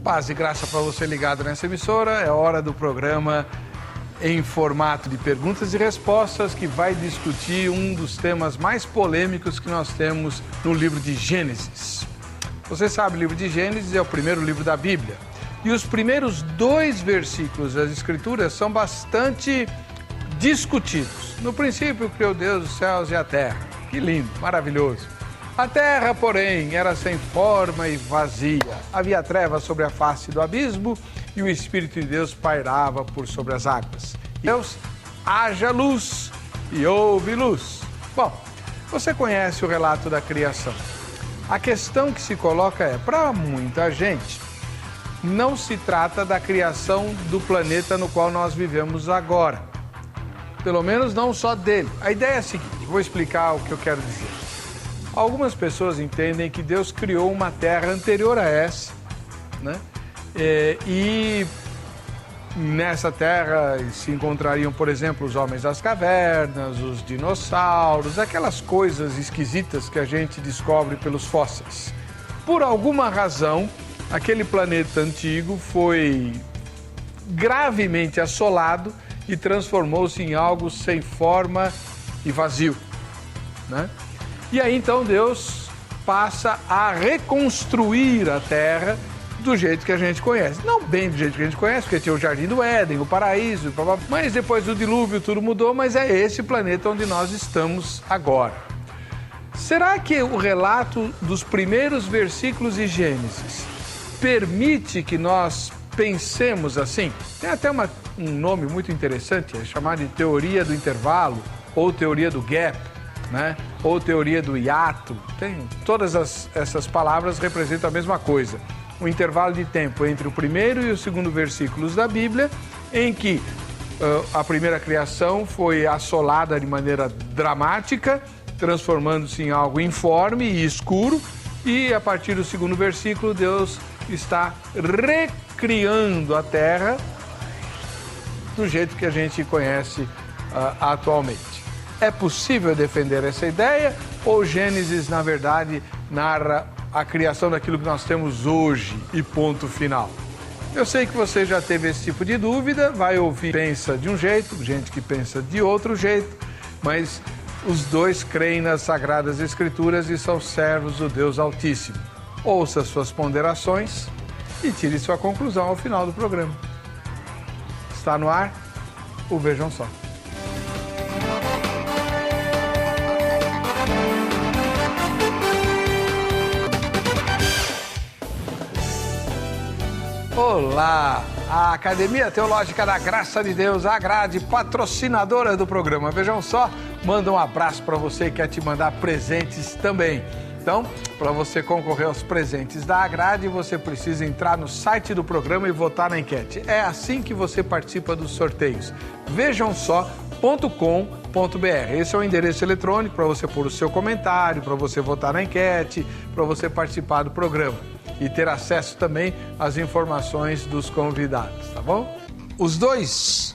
Paz e graça para você ligado nessa emissora. É hora do programa em formato de perguntas e respostas que vai discutir um dos temas mais polêmicos que nós temos no livro de Gênesis. Você sabe, o livro de Gênesis é o primeiro livro da Bíblia. E os primeiros 2 versículos das Escrituras são bastante discutidos. No princípio criou Deus os céus e a terra. Que lindo, maravilhoso. A terra, porém, era sem forma e vazia. Havia trevas sobre a face do abismo e o Espírito de Deus pairava por sobre as águas. Deus, haja luz e houve luz. Bom, você conhece o relato da criação. A questão que se coloca é, para muita gente, não se trata da criação do planeta no qual nós vivemos agora. Pelo menos não só dele. A ideia é a seguinte, vou explicar o que eu quero dizer. Algumas pessoas entendem que Deus criou uma terra anterior a essa, né? E nessa terra se encontrariam, por exemplo, os homens das cavernas, os dinossauros, aquelas coisas esquisitas que a gente descobre pelos fósseis. Por alguma razão, aquele planeta antigo foi gravemente assolado e transformou-se em algo sem forma e vazio, né? E aí então Deus passa a reconstruir a terra do jeito que a gente conhece. Não bem do jeito que a gente conhece, porque tinha o Jardim do Éden, o paraíso, mas depois do dilúvio tudo mudou, mas é esse planeta onde nós estamos agora. Será que o relato dos primeiros versículos de Gênesis permite que nós pensemos assim? Tem até um nome muito interessante, é chamado de teoria do intervalo ou teoria do gap, né? Ou teoria do hiato. Todas essas palavras representam a mesma coisa. O intervalo de tempo entre o primeiro e o segundo versículos da Bíblia, em que a primeira criação foi assolada de maneira dramática, transformando-se em algo informe e escuro, e a partir do segundo versículo Deus está recriando a terra do jeito que a gente conhece atualmente. É possível defender essa ideia ou Gênesis, na verdade, narra a criação daquilo que nós temos hoje e ponto final? Eu sei que você já teve esse tipo de dúvida, vai ouvir, pensa de um jeito, gente que pensa de outro jeito, mas os dois creem nas Sagradas Escrituras e são servos do Deus Altíssimo. Ouça suas ponderações e tire sua conclusão ao final do programa. Está no ar o Vejam Só. Olá! A Academia Teológica da Graça de Deus, a Agrade, patrocinadora do programa Vejam Só, manda um abraço para você e quer te mandar presentes também. Então, para você concorrer aos presentes da Agrade, você precisa entrar no site do programa e votar na enquete. É assim que você participa dos sorteios. vejamsó.com.br. Esse é o endereço eletrônico para você pôr o seu comentário, para você votar na enquete, para você participar do programa e ter acesso também às informações dos convidados, tá bom? Os dois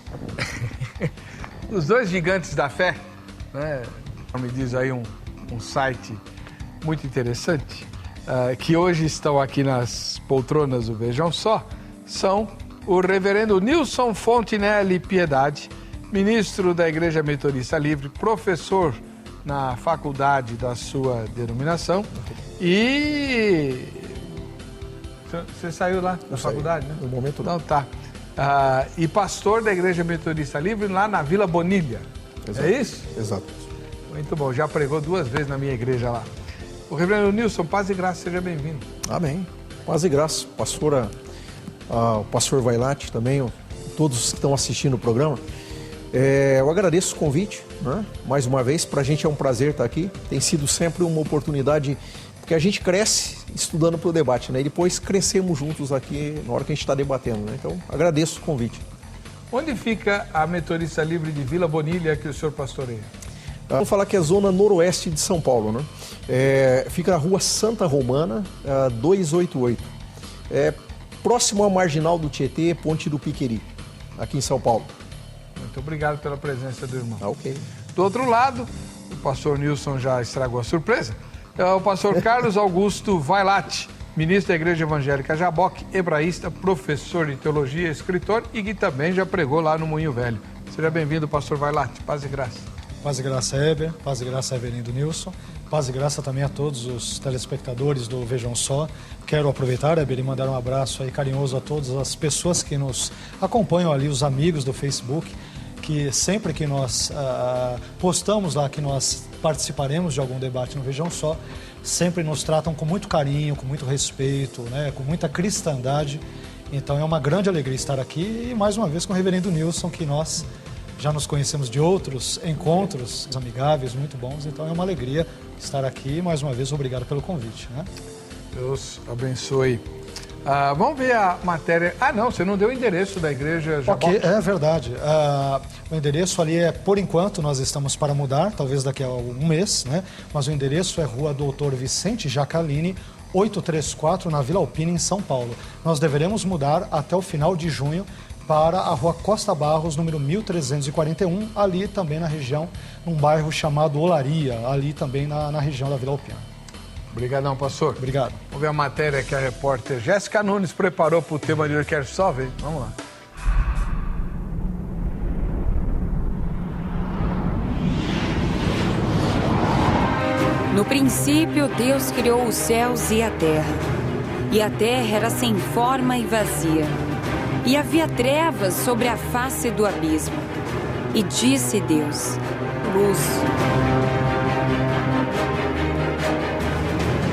gigantes da fé, né? Me diz aí um site muito interessante, que hoje estão aqui nas poltronas do Vejam Só, são o reverendo Nilson Fontinelli Piedade, ministro da Igreja Metodista Livre, professor na faculdade da sua denominação e... Você saiu lá da faculdade, né? No momento não. Não, tá. E pastor da Igreja Metodista Livre lá na Vila Bonilha. Exato. É isso? Exato. Muito bom, já pregou 2 vezes na minha igreja lá. O reverendo Nilson, paz e graça, seja bem-vindo. Amém. Paz e graça. Pastora, o pastor Vailate também, todos que estão assistindo o programa. Eu agradeço o convite, né? Mais uma vez, para a gente é um prazer estar aqui. Tem sido sempre uma oportunidade, porque a gente cresce estudando para o debate, né? E depois crescemos juntos aqui na hora que a gente está debatendo, né? Então, agradeço o convite. Onde fica a Metodista Livre de Vila Bonilha que o senhor pastoreia? Vamos falar que é a zona noroeste de São Paulo, né? Fica na rua Santa Romana, 288. Próximo à marginal do Tietê, Ponte do Piqueri, aqui em São Paulo. Muito obrigado pela presença do irmão. Ok. Do outro lado, o pastor Nilson já estragou a surpresa. É o pastor Carlos Augusto Vailate, ministro da Igreja Evangélica Jaboque, hebraísta, professor de teologia, escritor e que também já pregou lá no Moinho Velho. Seja bem-vindo, pastor Vailate. Paz e graça. Paz e graça, Heber. Paz e graça, reverendo Nilson. Paz e graça também a todos os telespectadores do Vejam Só. Quero aproveitar, Heber, e mandar um abraço aí carinhoso a todas as pessoas que nos acompanham ali, os amigos do Facebook, que sempre que nós postamos lá que nós participaremos de algum debate no Vejam Só, sempre nos tratam com muito carinho, com muito respeito, né, com muita cristandade. Então é uma grande alegria estar aqui e mais uma vez com o reverendo Nilson, que nós já nos conhecemos de outros encontros amigáveis, muito bons. Então é uma alegria estar aqui e mais uma vez obrigado pelo convite, né? Deus abençoe. Vamos ver a matéria. Não, você não deu o endereço da igreja Jaboque. Ok, é verdade. O endereço ali por enquanto, nós estamos para mudar, talvez daqui a um mês, né? Mas o endereço é Rua Doutor Vicente Jacalini, 834, na Vila Alpina, em São Paulo. Nós deveremos mudar até o final de junho para a Rua Costa Barros, número 1341, ali também na região, num bairro chamado Olaria, ali também na região da Vila Alpina. Obrigadão, pastor. Obrigado. Vamos ver a matéria que a repórter Jéssica Nunes preparou para o tema de hoje. Quero só ver. Vamos lá. No princípio, Deus criou os céus e a terra era sem forma e vazia, e havia trevas sobre a face do abismo. E disse Deus: luz.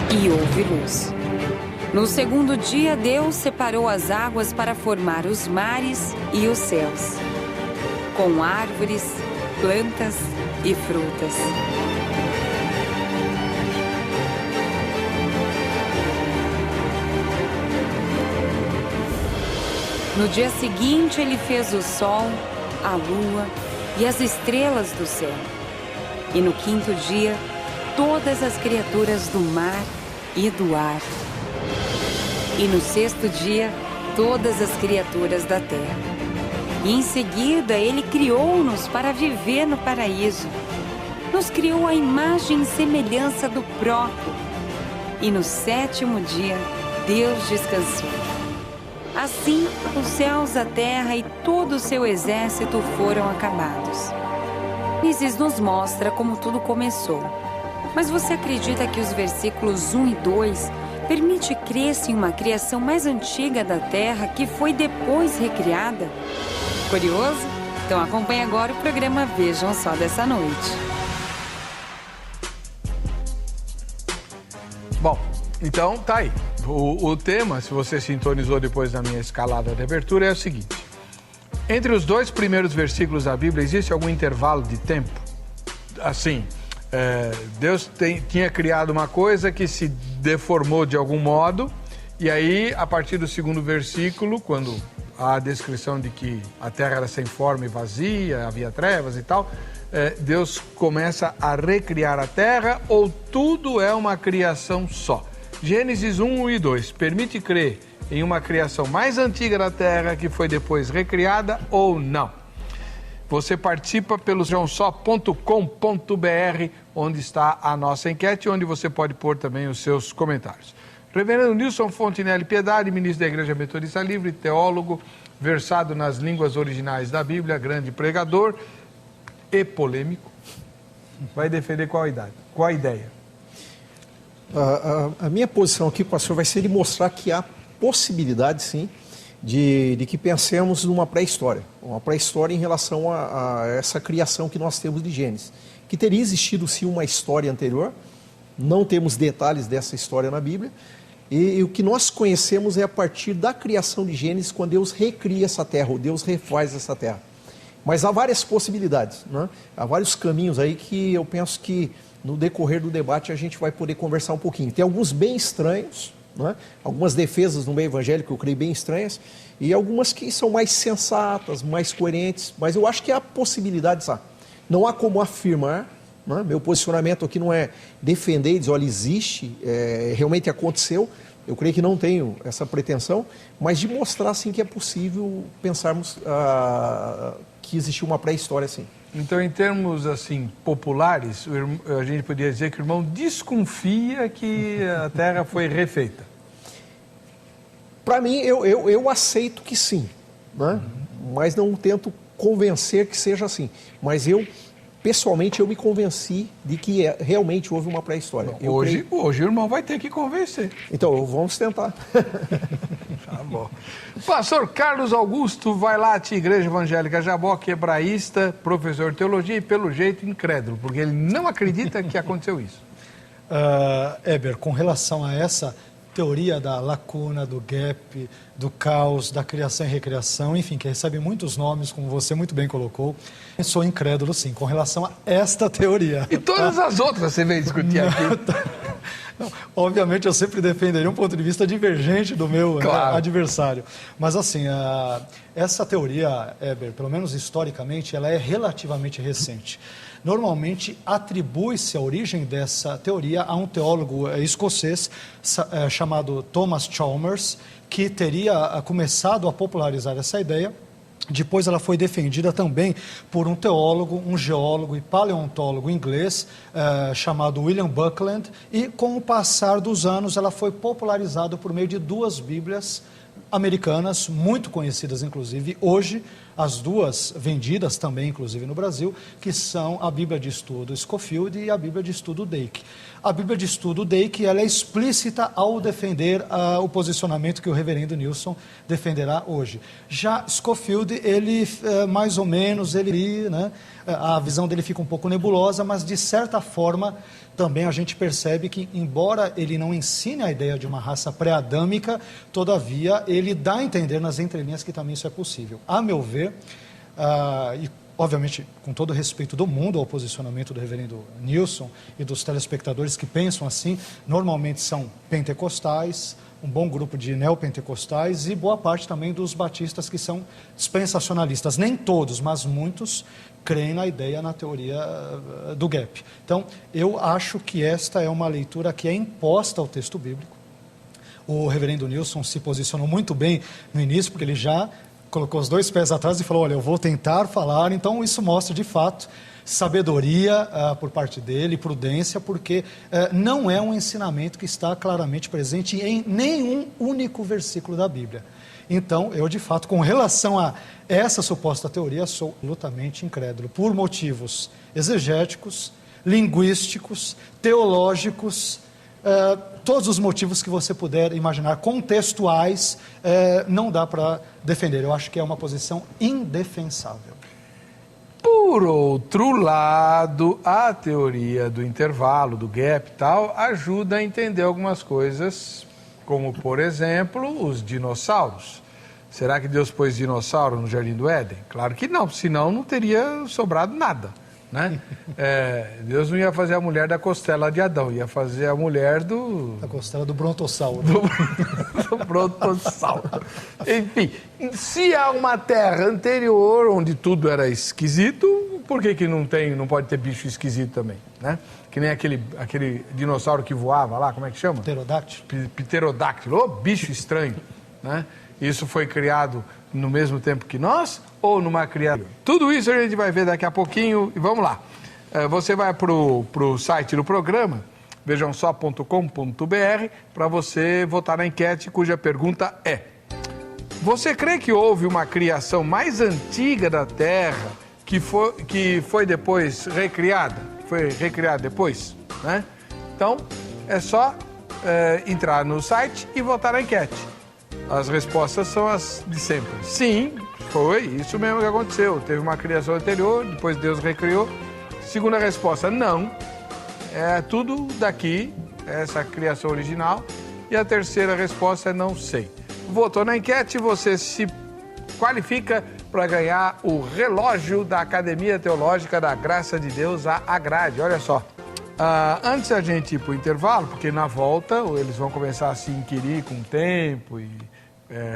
E houve luz. No segundo dia, Deus separou as águas para formar os mares e os céus, com árvores, plantas e frutas. No dia seguinte, ele fez o sol, a lua e as estrelas do céu. E no quinto dia, todas as criaturas do mar e do ar. E no sexto dia, todas as criaturas da terra. E em seguida, ele criou-nos para viver no paraíso. Nos criou à imagem e semelhança do próprio. E no sétimo dia, Deus descansou. Assim, os céus, a terra e todo o seu exército foram acabados. Gênesis nos mostra como tudo começou. Mas você acredita que os versículos 1 e 2 permite crer-se em uma criação mais antiga da terra que foi depois recriada? Curioso? Então acompanhe agora o programa Vejam Só dessa noite. Bom, então tá aí. O tema, se você sintonizou depois da minha escalada de abertura, é o seguinte. Entre os dois primeiros versículos da Bíblia, existe algum intervalo de tempo? Assim, Deus tinha criado uma coisa que se deformou de algum modo, e aí, a partir do segundo versículo, quando há a descrição de que a terra era sem forma e vazia, havia trevas e tal, Deus começa a recriar a terra, ou tudo é uma criação só? Gênesis 1 e 2 permite crer em uma criação mais antiga da terra que foi depois recriada ou não? Você participa pelo vejamsó.com.br, onde está a nossa enquete, onde você pode pôr também os seus comentários. Reverendo Nilson Fontinelli Piedade, ministro da Igreja Metodista Livre, teólogo, versado nas línguas originais da Bíblia, grande pregador e polêmico, vai defender qual a ideia? A minha posição aqui, pastor, vai ser de mostrar que há possibilidade, sim, de que pensemos numa pré-história. Uma pré-história em relação a essa criação que nós temos de Gênesis. Que teria existido, sim, uma história anterior. Não temos detalhes dessa história na Bíblia. E o que nós conhecemos é a partir da criação de Gênesis, quando Deus recria essa terra, ou Deus refaz essa terra. Mas há várias possibilidades, né? Há vários caminhos aí que eu penso que no decorrer do debate a gente vai poder conversar um pouquinho. Tem alguns bem estranhos, né? Algumas defesas no meio evangélico eu creio bem estranhas, e algumas que são mais sensatas, mais coerentes, mas eu acho que há possibilidades lá. Não há como afirmar, né? Meu posicionamento aqui não é defender e dizer, olha, existe, realmente aconteceu. Eu creio que não tenho essa pretensão, mas de mostrar assim que é possível pensarmos que existiu uma pré-história assim. Então, em termos assim populares, a gente poderia dizer que o irmão desconfia que a Terra foi refeita. Para mim, eu aceito que sim, né? Mas não tento convencer que seja assim. Mas pessoalmente, eu me convenci de que realmente houve uma pré-história. Hoje o irmão vai ter que convencer. Então, vamos tentar. Tá bom. Pastor Carlos Augusto Vailate, Igreja Evangélica Jabó, quebraísta, professor de teologia e, pelo jeito, incrédulo, porque ele não acredita que aconteceu isso. Heber, com relação a essa teoria da lacuna, do gap, do caos, da criação e recriação, enfim, que recebe muitos nomes, como você muito bem colocou, eu sou incrédulo, sim, com relação a esta teoria. E todas as outras você veio discutir aqui. Não, obviamente, eu sempre defenderia um ponto de vista divergente do meu adversário. Mas, assim, essa teoria, Heber, pelo menos historicamente, ela é relativamente recente. Normalmente, atribui-se a origem dessa teoria a um teólogo escocês chamado Thomas Chalmers, que teria começado a popularizar essa ideia. Depois ela foi defendida também por um teólogo, um geólogo e paleontólogo inglês chamado William Buckland, e com o passar dos anos ela foi popularizada por meio de 2 Bíblias americanas, muito conhecidas inclusive hoje, as 2 vendidas também inclusive no Brasil, que são a Bíblia de Estudo Scofield e a Bíblia de Estudo Dake. A Bíblia de Estudo Dake, ela é explícita ao defender o posicionamento que o reverendo Nilson defenderá hoje. Já Scofield, ele mais ou menos, né, a visão dele fica um pouco nebulosa, mas de certa forma também a gente percebe que, embora ele não ensine a ideia de uma raça pré-adâmica, todavia ele dá a entender nas entrelinhas que também isso é possível. A meu ver, e obviamente com todo o respeito do mundo ao posicionamento do reverendo Nilson e dos telespectadores que pensam assim, normalmente são pentecostais, um bom grupo de neopentecostais e boa parte também dos batistas que são dispensacionalistas. Nem todos, mas muitos creem na ideia, na teoria do gap. Então, eu acho que esta é uma leitura que é imposta ao texto bíblico. O reverendo Nilson se posicionou muito bem no início, porque ele já colocou os 2 pés atrás e falou, olha, eu vou tentar falar. Então, isso mostra, de fato, sabedoria por parte dele, prudência, porque não é um ensinamento que está claramente presente em nenhum único versículo da Bíblia. Então, eu, de fato, com relação a essa suposta teoria, sou absolutamente incrédulo, por motivos exegéticos, linguísticos, teológicos, todos os motivos que você puder imaginar, contextuais, não dá para defender. Eu acho que é uma posição indefensável. Por outro lado, a teoria do intervalo, do gap e tal, ajuda a entender algumas coisas, como, por exemplo, os dinossauros. Será que Deus pôs dinossauro no Jardim do Éden? Claro que não, senão não teria sobrado nada, né? Deus não ia fazer a mulher da costela de Adão, ia fazer a mulher da costela do brontossauro. Do brontossauro. Enfim, se há uma terra anterior, onde tudo era esquisito, por que não pode ter bicho esquisito também, né? Que nem aquele dinossauro que voava lá, como é que chama? Pterodáctilo. Pterodáctilo, ô bicho estranho, né? Isso foi criado no mesmo tempo que nós ou numa criatura? Tudo isso a gente vai ver daqui a pouquinho e vamos lá. Você vai para o site do programa, vejamsó.com.br, para você votar na enquete cuja pergunta é: você crê que houve uma criação mais antiga da Terra que foi depois recriada? Foi recriada depois, né? Então, é só entrar no site e votar na enquete. As respostas são as de sempre. Sim, foi isso mesmo que aconteceu. Teve uma criação anterior, depois Deus recriou. Segunda resposta, não. É tudo daqui, essa criação original. E a terceira resposta é não sei. Votou na enquete, você se qualifica para ganhar o relógio da Academia Teológica da Graça de Deus, a Agrade. Olha só. Antes da gente ir para o intervalo, porque na volta eles vão começar a se inquirir com tempo e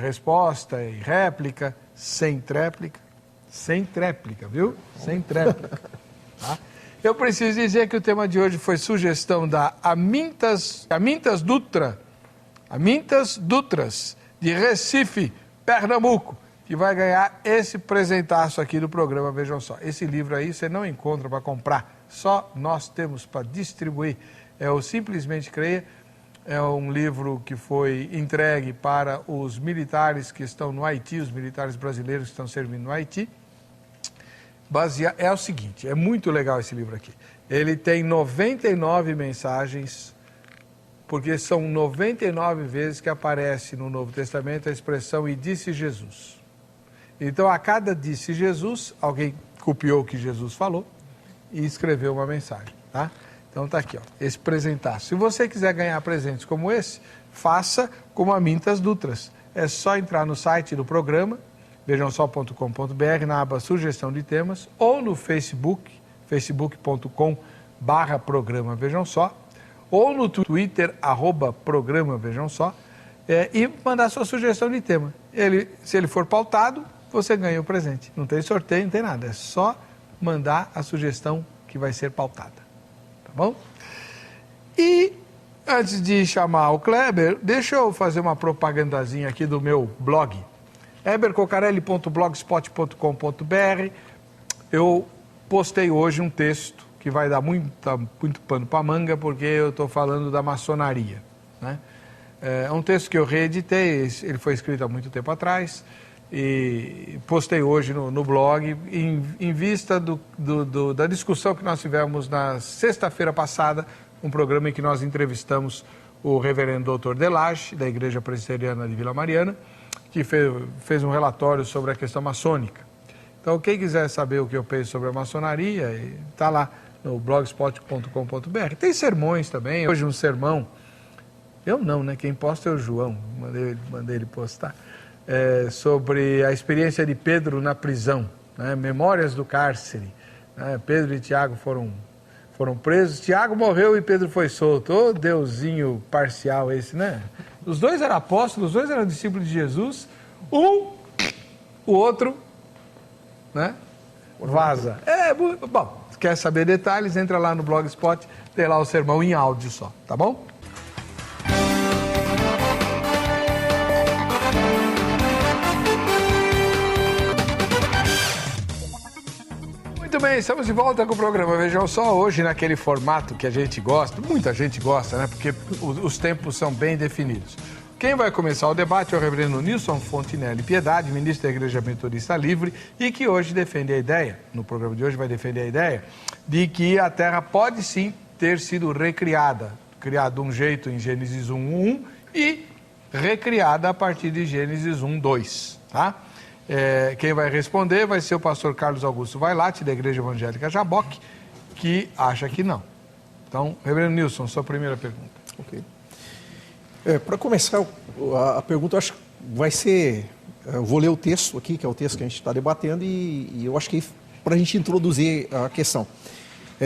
resposta e réplica, sem tréplica, viu? Sem tréplica. Tá? Eu preciso dizer que o tema de hoje foi sugestão da Amintas Dutras, de Recife, Pernambuco, que vai ganhar esse presentaço aqui do programa, vejam só. Esse livro aí você não encontra para comprar, só nós temos para distribuir. É o Simplesmente Creia, É um livro que foi entregue para os militares que estão no Haiti, os militares brasileiros que estão servindo no Haiti. É o seguinte, é muito legal esse livro aqui. Ele tem 99 mensagens, porque são 99 vezes que aparece no Novo Testamento a expressão "e disse Jesus". Então, a cada "disse Jesus", alguém copiou o que Jesus falou e escreveu uma mensagem, tá? Então tá aqui, ó, esse presentaço. Se você quiser ganhar presentes como esse, faça como a Mintas Dutras. É só entrar no site do programa, vejamsó.com.br, na aba Sugestão de Temas, ou no Facebook, facebook.com/programa Vejam Só, ou no Twitter, @programa Vejam Só, e mandar sua sugestão de tema. Se ele for pautado, você ganha o presente. Não tem sorteio, não tem nada. É só mandar a sugestão que vai ser pautada. Tá bom? E antes de chamar o Kleber, deixa eu fazer uma propagandazinha aqui do meu blog, hebercocarelli.blogspot.com.br. Eu postei hoje um texto que vai dar muito pano para manga, porque eu estou falando da maçonaria, né? É um texto que eu reeditei, ele foi escrito há muito tempo atrás, e postei hoje no blog, em vista da discussão que nós tivemos na sexta-feira passada, um programa em que nós entrevistamos o reverendo Dr. Delage, da Igreja Presbiteriana de Vila Mariana, que fez um relatório sobre a questão maçônica. Então, quem quiser saber o que eu penso sobre a maçonaria, está lá no blogspot.com.br. Tem sermões também, hoje um sermão, eu não, né? Quem posta é o João, mandei ele postar. Sobre a experiência de Pedro na prisão, né? Memórias do cárcere, né? Pedro e Tiago foram presos, Tiago morreu e Pedro foi solto. Ô, deusinho parcial esse, né? Os dois eram apóstolos, os dois eram discípulos de Jesus, o outro, né? Vaza. Bom, quer saber detalhes, entra lá no Blogspot, tem lá o sermão em áudio só, tá bom? Muito bem, estamos de volta com o programa Vejam Só, hoje naquele formato que a gente gosta, muita gente gosta, né? Porque os tempos são bem definidos. Quem vai começar o debate é o reverendo Nilson Fontinelli Piedade, ministro da Igreja Metodista Livre, e que hoje defende a ideia, no programa de hoje vai defender a ideia, de que a Terra pode sim ter sido recriada, criada de um jeito em Gênesis 1:1 e recriada a partir de Gênesis 1:2, tá? Quem vai responder vai ser o pastor Carlos Augusto Vailate, da Igreja Evangélica Jaboque, que acha que não. Então, reverendo Nilson, sua primeira pergunta. Ok. Para começar, a pergunta acho que vai ser... Eu vou ler o texto aqui, que é o texto que a gente está debatendo, e eu acho que para a gente introduzir a questão.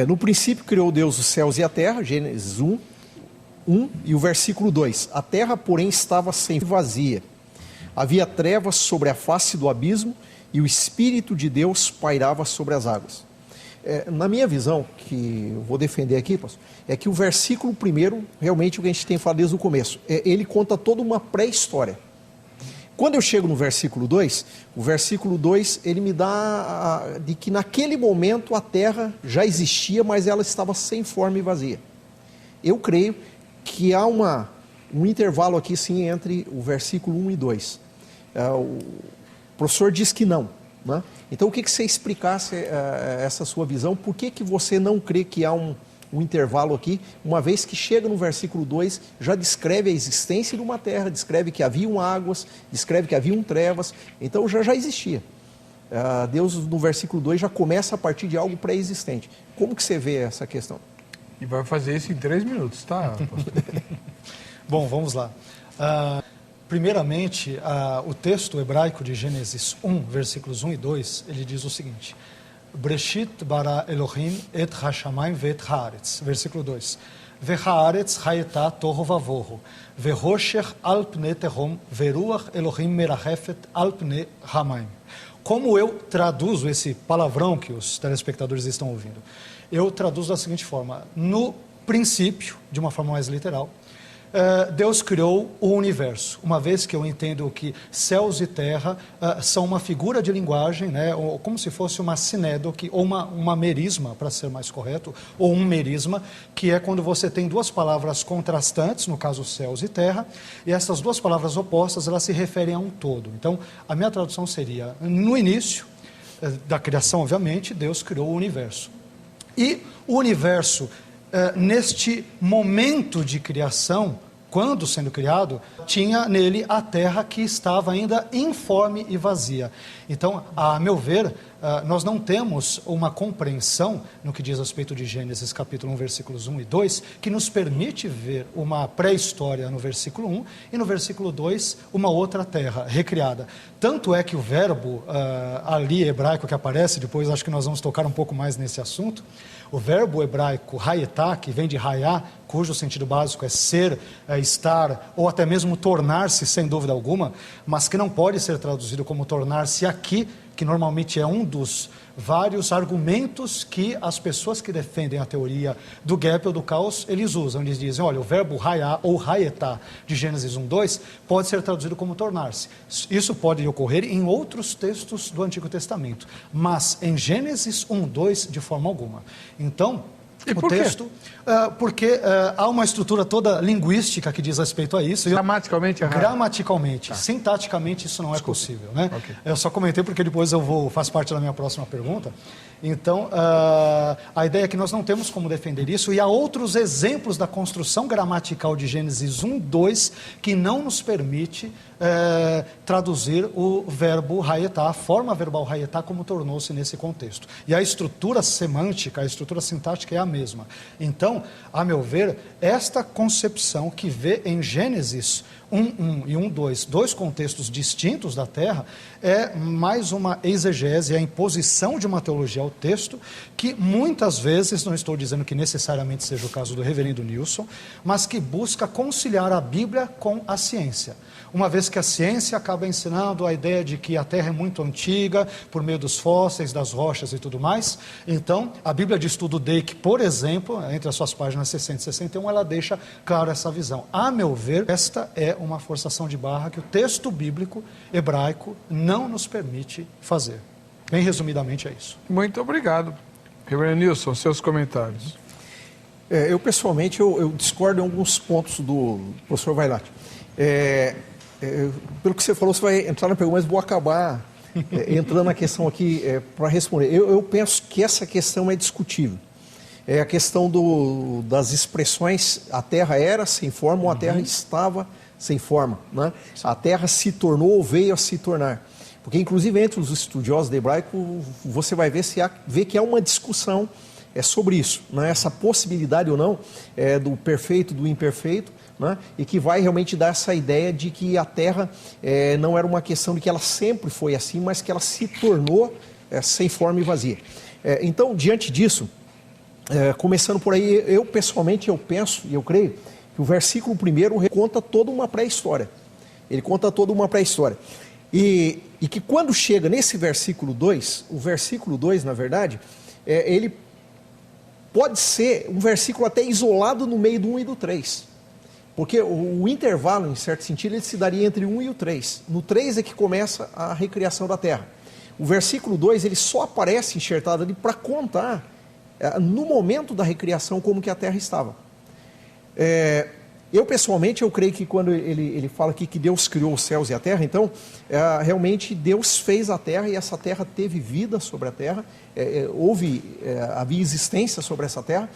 No princípio criou Deus os céus e a terra, Gênesis 1, e o versículo 2. A terra, porém, estava sem vazia. Havia trevas sobre a face do abismo e o Espírito de Deus pairava sobre as águas. Na minha visão, que eu vou defender aqui, pastor, é que o versículo primeiro, realmente o que a gente tem falado desde o começo, ele conta toda uma pré-história. Quando eu chego no versículo 2, o versículo 2, ele me dá de que naquele momento a terra já existia, mas ela estava sem forma e vazia. Eu creio que há um intervalo aqui sim entre o versículo 1 e 2. O professor diz que não, né? Então, o que você explicasse essa sua visão? Por que você não crê que há um intervalo aqui, uma vez que chega no versículo 2, já descreve a existência de uma terra, descreve que haviam águas, descreve que haviam trevas, então já existia. Deus, no versículo 2, já começa a partir de algo pré-existente. Como que você vê essa questão? E vai fazer isso em 3 minutos, tá? Bom, vamos lá. Primeiramente, o texto hebraico de Gênesis 1, versículos 1 e 2, ele diz o seguinte: Breshit bara Elohim et hashamayim ve'et haaretz. Versículo 2. Ve'haaretz hayeta tohu vavohu, ve'roshech al pnei tehom, ve'ruach Elohim merachefet al pnei hamayim. Como eu traduzo esse palavrão que os telespectadores estão ouvindo? Eu traduzo da seguinte forma: no princípio, de uma forma mais literal, Deus criou o universo, uma vez que eu entendo que céus e terra são uma figura de linguagem, né, ou como se fosse uma sinédoque, ou uma merisma, para ser mais correto, ou um merisma, que é quando você tem duas palavras contrastantes, no caso céus e terra, e essas duas palavras opostas, elas se referem a um todo. Então, a minha tradução seria, no início da criação, obviamente, Deus criou o universo. E o universo, neste momento de criação, quando sendo criado, tinha nele a terra que estava ainda informe e vazia. Então, a meu ver, nós não temos uma compreensão no que diz respeito de Gênesis capítulo 1, versículos 1 e 2, que nos permite ver uma pré-história no versículo 1 e no versículo 2 uma outra terra recriada. Tanto é que o verbo ali hebraico que aparece, depois acho que nós vamos tocar um pouco mais nesse assunto, o verbo hebraico hayetá, que vem de hayá, cujo sentido básico é ser, estar ou até mesmo tornar-se, sem dúvida alguma, mas que não pode ser traduzido como tornar-se aqui, que normalmente é um dos vários argumentos que as pessoas que defendem a teoria do gap ou do caos, eles usam. Eles dizem, olha, o verbo hayá ou hayetá de Gênesis 1:2 pode ser traduzido como tornar-se. Isso pode ocorrer em outros textos do Antigo Testamento, mas em Gênesis 1:2 de forma alguma. Então, e por texto, porque há uma estrutura toda linguística que diz respeito a isso. Gramaticalmente errado? Gramaticalmente. Tá. Sintaticamente isso não é possível, né? Okay. Eu só comentei porque depois faz parte da minha próxima pergunta. Então, a ideia é que nós não temos como defender isso, e há outros exemplos da construção gramatical de Gênesis 1:2 que não nos permite traduzir o verbo hayetá, a forma verbal hayetá, como tornou-se nesse contexto. E a estrutura semântica, a estrutura sintática é a mesma. Então, a meu ver, esta concepção que vê em Gênesis 1:1 e 1:2, dois contextos distintos da Terra, é mais uma exegese, a imposição de uma teologia ao texto, que muitas vezes, não estou dizendo que necessariamente seja o caso do reverendo Nilson, mas que busca conciliar a Bíblia com a ciência. Uma vez que a ciência acaba ensinando a ideia de que a Terra é muito antiga, por meio dos fósseis, das rochas e tudo mais, então a Bíblia de Estudo Dake, por exemplo, entre as suas páginas 60 e 61, ela deixa claro essa visão. A meu ver, esta é uma forçação de barra que o texto bíblico hebraico não nos permite fazer. Bem resumidamente é isso. Muito obrigado. Reverendo Nilson, seus comentários. Eu pessoalmente, eu discordo em alguns pontos do professor Vailate. Pelo que você falou, você vai entrar na pergunta, mas vou acabar entrando na questão aqui para responder. Eu penso que essa questão é discutível. É a questão das expressões, a Terra era sem forma ou a Terra estava sem forma, né? A Terra se tornou ou veio a se tornar. Porque, inclusive, entre os estudiosos de hebraico, você vai ver que há uma discussão sobre isso, né? Essa possibilidade ou não do perfeito, do imperfeito, né? E que vai realmente dar essa ideia de que a Terra não era uma questão de que ela sempre foi assim, mas que ela se tornou sem forma e vazia. Então, diante disso, começando por aí, eu pessoalmente, eu penso e eu creio que o versículo 1 conta toda uma pré-história. Ele conta toda uma pré-história. E que quando chega nesse versículo 2, o versículo 2, na verdade, ele pode ser um versículo até isolado no meio do 1 e do 3. Porque o intervalo, em certo sentido, ele se daria entre o 1 e o 3. No 3 é que começa a recriação da Terra. O versículo 2, ele só aparece enxertado ali para contar, no momento da recriação, como que a Terra estava. Eu, pessoalmente, eu creio que quando ele fala aqui que Deus criou os céus e a terra, então, realmente Deus fez a terra e essa terra teve vida sobre a terra, havia existência sobre essa terra.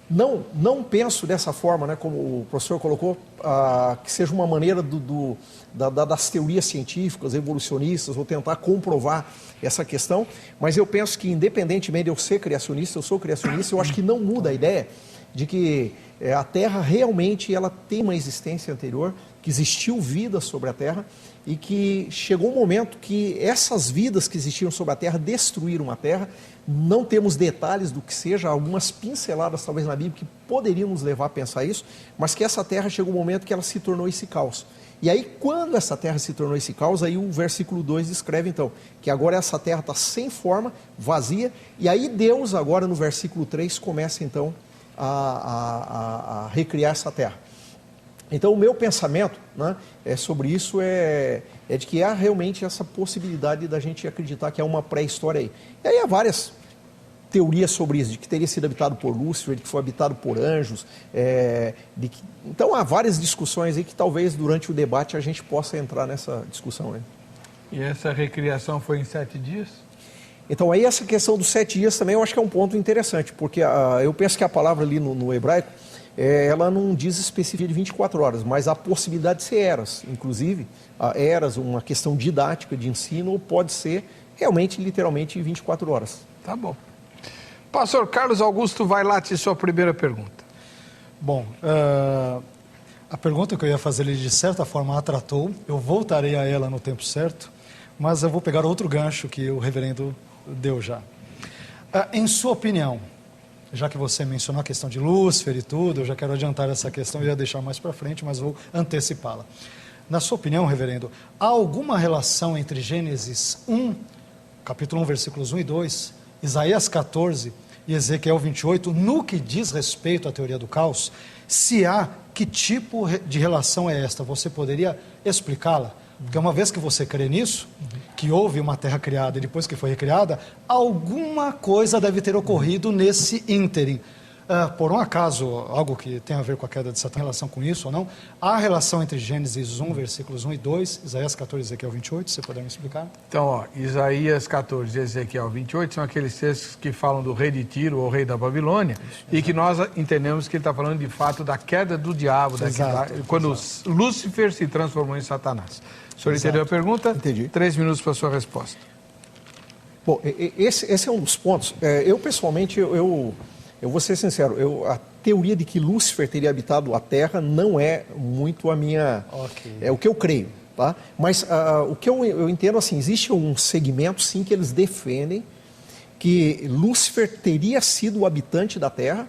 Não penso dessa forma, né, como o professor colocou, que seja uma maneira das teorias científicas, evolucionistas, ou tentar comprovar essa questão, mas eu penso que, independentemente de eu ser criacionista, eu sou criacionista, eu acho que não muda a ideia de que a Terra realmente ela tem uma existência anterior, que existiu vida sobre a Terra e que chegou um momento que essas vidas que existiam sobre a Terra destruíram a Terra. Não temos detalhes do que seja, algumas pinceladas talvez na Bíblia que poderiam nos levar a pensar isso, mas que essa Terra chegou um momento que ela se tornou esse caos. E aí, quando essa Terra se tornou esse caos, aí o versículo 2 descreve então, que agora essa Terra está sem forma, vazia, e aí Deus agora no versículo 3 começa então a recriar essa terra. Então, o meu pensamento, né, sobre isso é de que há realmente essa possibilidade da gente acreditar que há uma pré-história aí. E aí há várias teorias sobre isso, de que teria sido habitado por Lúcifer, de que foi habitado por anjos. Então, há várias discussões aí que talvez durante o debate a gente possa entrar nessa discussão, né? E essa recriação foi em 7 dias? Então, aí essa questão dos 7 dias também eu acho que é um ponto interessante, porque eu penso que a palavra ali no hebraico, ela não diz específica de 24 horas, mas a possibilidade de ser eras. Inclusive, eras, uma questão didática de ensino, pode ser realmente, literalmente, 24 horas. Tá bom. Pastor Carlos Augusto Vailate, sua primeira pergunta. Bom, a pergunta que eu ia fazer, ele de certa forma a tratou, eu voltarei a ela no tempo certo, mas eu vou pegar outro gancho que o reverendo deu já. Em sua opinião, já que você mencionou a questão de Lúcifer e tudo, eu já quero adiantar essa questão, eu ia deixar mais para frente, mas vou antecipá-la. Na sua opinião, reverendo, há alguma relação entre Gênesis 1, capítulo 1, versículos 1 e 2, Isaías 14 e Ezequiel 28, no que diz respeito à teoria do caos? Se há, que tipo de relação é esta? Você poderia explicá-la? Porque uma vez que você crê nisso, que houve uma terra criada e depois que foi recriada, alguma coisa deve ter ocorrido nesse ínterim. Por um acaso, algo que tem a ver com a queda de Satã, em relação com isso ou não, há relação entre Gênesis 1, versículos 1 e 2, Isaías 14 e Ezequiel 28, você poderia me explicar? Então, Isaías 14 e Ezequiel 28 são aqueles textos que falam do rei de Tiro, ou rei da Babilônia, e que nós entendemos que ele está falando de fato da queda do diabo, quando Lúcifer se transformou em Satanás. O senhor entendeu a pergunta? Entendi. 3 minutos para a sua resposta. Bom, esse é um dos pontos. Eu pessoalmente, eu vou ser sincero, a teoria de que Lúcifer teria habitado a Terra não é muito a minha... Okay. É o que eu creio, tá? Mas o que eu entendo, assim, existe um segmento, sim, que eles defendem que Lúcifer teria sido o habitante da Terra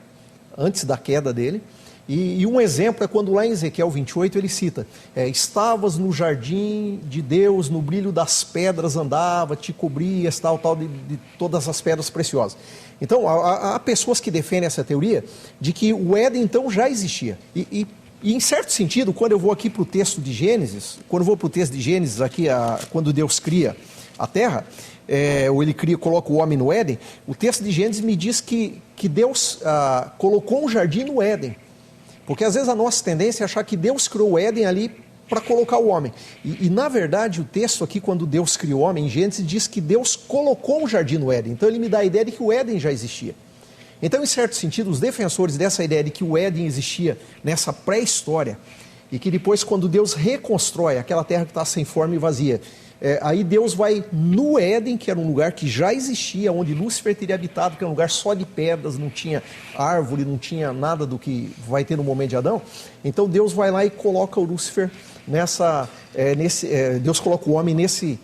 antes da queda dele. E um exemplo é quando lá em Ezequiel 28 ele cita: estavas no jardim de Deus, no brilho das pedras andava, te cobrias, tal, de todas as pedras preciosas. Então, há pessoas que defendem essa teoria de que o Éden, então, já existia. E em certo sentido, quando eu vou aqui para o texto de Gênesis, aqui, quando Deus cria a terra, ou ele coloca o homem no Éden, o texto de Gênesis me diz que Deus colocou um jardim no Éden. Porque às vezes a nossa tendência é achar que Deus criou o Éden ali para colocar o homem. E na verdade o texto aqui, quando Deus criou o homem, em Gênesis, diz que Deus colocou um jardim no Éden. Então ele me dá a ideia de que o Éden já existia. Então, em certo sentido, os defensores dessa ideia de que o Éden existia nessa pré-história, e que depois, quando Deus reconstrói aquela terra que está sem forma e vazia, aí Deus vai no Éden, que era um lugar que já existia, onde Lúcifer teria habitado, que era um lugar só de pedras, não tinha árvore, não tinha nada do que vai ter no momento de Adão. Então Deus vai lá e coloca o Lúcifer Deus coloca o homem nesse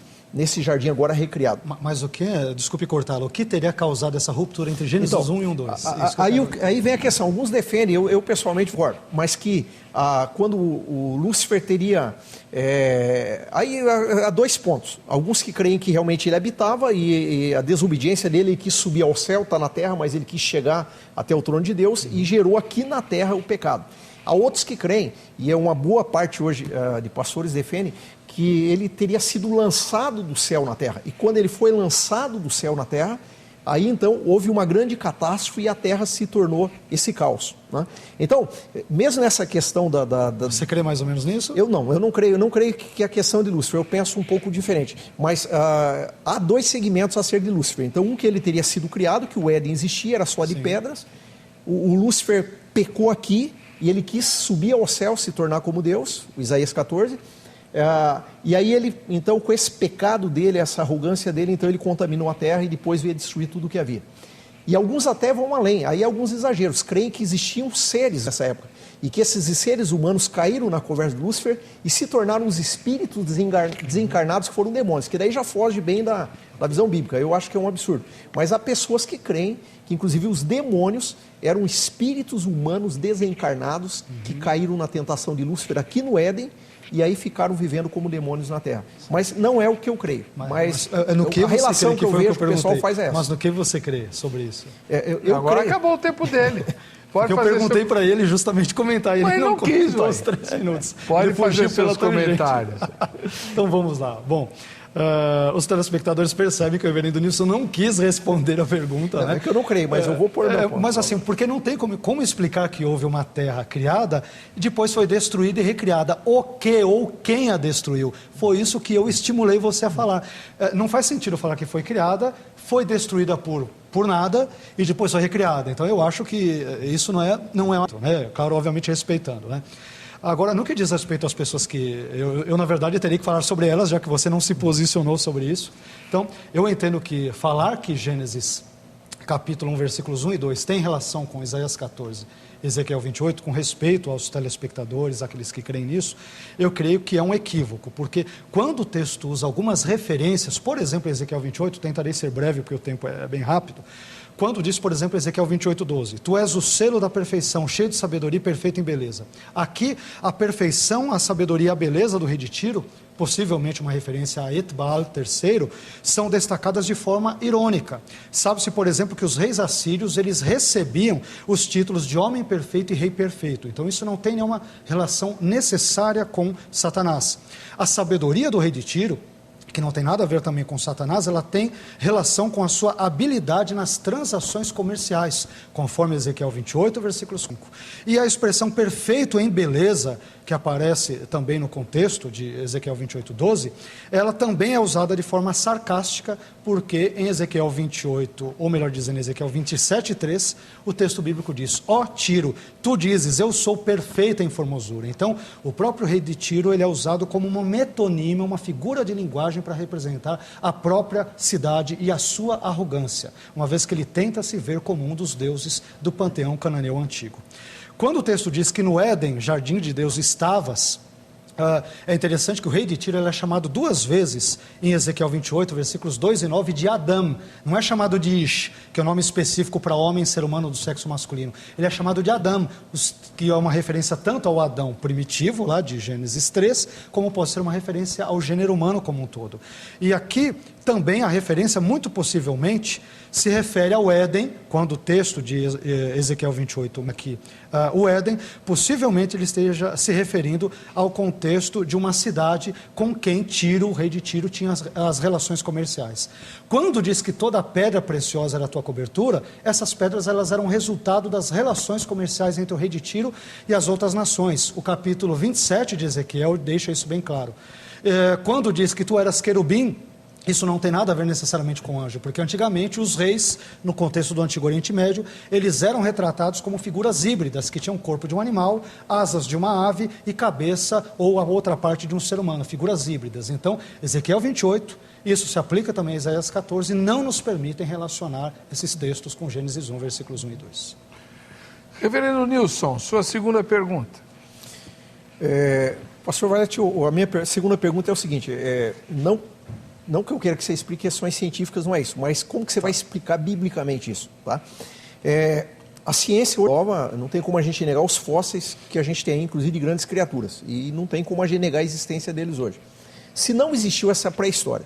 jardim agora recriado. Mas o que, desculpe cortá-lo, o que teria causado essa ruptura entre Gênesis 1 e 1:2? Aí vem a questão, alguns defendem, eu pessoalmente concordo, mas que quando o Lúcifer teria... aí há 2 pontos. Alguns que creem que realmente ele habitava e a desobediência dele, ele quis subir ao céu, está na terra, mas ele quis chegar até o trono de Deus e gerou aqui na terra o pecado. Há outros que creem, e é uma boa parte hoje de pastores defendem, que ele teria sido lançado do céu na terra. E quando ele foi lançado do céu na terra, aí então houve uma grande catástrofe e a terra se tornou esse caos, né? Então, mesmo nessa questão Você crê mais ou menos nisso? Eu não creio que a questão de Lúcifer, eu penso um pouco diferente. Mas há 2 segmentos a ser de Lúcifer. Então, um que ele teria sido criado, que o Éden existia, era só de pedras. O Lúcifer pecou aqui e ele quis subir ao céu, se tornar como Deus, Isaías 14. E aí ele, então, com esse pecado dele, essa arrogância dele, então ele contaminou a terra e depois veio destruir tudo o que havia. E alguns até vão além, aí alguns exageros, creem que existiam seres nessa época, e que esses seres humanos caíram na conversa de Lúcifer e se tornaram os espíritos desencarnados que foram demônios, que daí já foge bem da visão bíblica. Eu acho que é um absurdo. Mas há pessoas que creem que inclusive os demônios eram espíritos humanos desencarnados que caíram na tentação de Lúcifer aqui no Éden, e aí ficaram vivendo como demônios na Terra. Mas não é o que eu creio. Mas a relação que eu vejo que o pessoal faz é essa. Mas no que você crê sobre isso? Agora acabou o tempo dele. Pode eu fazer perguntei para ele justamente comentar, ele não quis, comentou os 3 minutos. Pode Ele fugiu fazer seus pela tangente. comentários. Então vamos lá. Bom, os telespectadores percebem que o reverendo Nilson não quis responder a pergunta, né? É que eu não creio, mas eu vou pôr meu ponto. Mas assim, porque não tem como explicar que houve uma terra criada e depois foi destruída e recriada. O que ou quem a destruiu? Foi isso que eu estimulei você a falar. Não faz sentido falar que foi criada, foi destruída por nada e depois foi recriada. Então eu acho que isso não é né? Claro, obviamente respeitando, né? Agora, no que diz respeito às pessoas que... Eu, na verdade, teria que falar sobre elas, já que você não se posicionou sobre isso. Então, eu entendo que falar que Gênesis, capítulo 1, versículos 1 e 2, tem relação com Isaías 14, Ezequiel 28, com respeito aos telespectadores, aqueles que creem nisso, eu creio que é um equívoco, porque quando o texto usa algumas referências, por exemplo, Ezequiel 28, tentarei ser breve, porque o tempo é bem rápido, quando diz, por exemplo, Ezequiel 28:12, tu és o selo da perfeição, cheio de sabedoria e perfeito em beleza. Aqui, a perfeição, a sabedoria e a beleza do rei de Tiro, possivelmente uma referência a Etbaal III, são destacadas de forma irônica. Sabe-se, por exemplo, que os reis assírios, eles recebiam os títulos de homem perfeito e rei perfeito. Então, isso não tem nenhuma relação necessária com Satanás. A sabedoria do rei de Tiro, que não tem nada a ver também com Satanás, ela tem relação com a sua habilidade nas transações comerciais, conforme Ezequiel 28, versículo 5. E a expressão perfeito em beleza, que aparece também no contexto de Ezequiel 28:12, ela também é usada de forma sarcástica, porque em Ezequiel 28, ou melhor dizendo, Ezequiel 27:3, o texto bíblico diz, ó Tiro, tu dizes, eu sou perfeita em formosura. Então, o próprio rei de Tiro, ele é usado como uma metonímia, uma figura de linguagem para representar a própria cidade e a sua arrogância, uma vez que ele tenta se ver como um dos deuses do panteão cananeu antigo. Quando o texto diz que no Éden, jardim de Deus, estavas, é interessante que o rei de Tiro ele é chamado 2 vezes em Ezequiel 28, versículos 2 e 9, de Adão. Não é chamado de Ish, que é o nome específico para homem, ser humano do sexo masculino. Ele é chamado de Adão, que é uma referência tanto ao Adão primitivo, lá de Gênesis 3, como pode ser uma referência ao gênero humano como um todo. E aqui também a referência, muito possivelmente, se refere ao Éden, quando o texto de Ezequiel 28, aqui, o Éden, possivelmente ele esteja se referindo ao contexto de uma cidade com quem Tiro, o rei de Tiro, tinha as relações comerciais. Quando diz que toda pedra preciosa era a tua cobertura, essas pedras elas eram resultado das relações comerciais entre o rei de Tiro e as outras nações. O capítulo 27 de Ezequiel deixa isso bem claro. Quando diz que tu eras querubim, isso não tem nada a ver necessariamente com anjo, porque antigamente os reis, no contexto do Antigo Oriente Médio, eles eram retratados como figuras híbridas, que tinham corpo de um animal, asas de uma ave e cabeça ou a outra parte de um ser humano, figuras híbridas. Então, Ezequiel 28, isso se aplica também a Isaías 14, não nos permitem relacionar esses textos com Gênesis 1, versículos 1 e 2. Reverendo Nilson, sua segunda pergunta. Pastor Valete, a minha segunda pergunta é o seguinte, não que eu queira que você explique questões científicas, não é isso, mas como que você vai explicar biblicamente isso, tá? A ciência nova, não tem como a gente negar os fósseis que a gente tem, inclusive de grandes criaturas, e não tem como a gente negar a existência deles hoje. Se não existiu essa pré-história,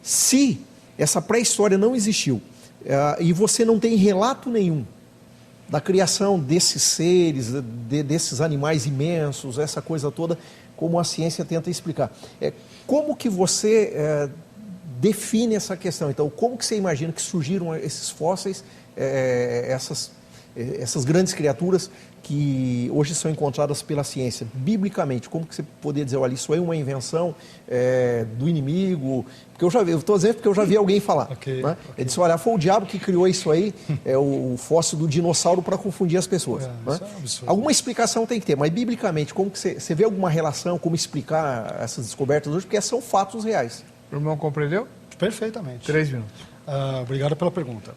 se essa pré-história não existiu, e você não tem relato nenhum da criação desses seres, desses animais imensos, essa coisa toda, como a ciência tenta explicar. Como que você define essa questão? Então, como que você imagina que surgiram esses fósseis, essas grandes criaturas que hoje são encontradas pela ciência? Biblicamente, como que você poderia dizer, olha, isso aí é uma invenção do inimigo? Porque eu estou dizendo porque eu já vi alguém falar. Né? Ele disse, olha, foi o diabo que criou isso aí, o fóssil do dinossauro para confundir as pessoas. Né? Alguma explicação tem que ter, mas biblicamente, como que você vê alguma relação, como explicar essas descobertas hoje? Porque são fatos reais. O irmão compreendeu? Perfeitamente. 3 minutos. Obrigado pela pergunta.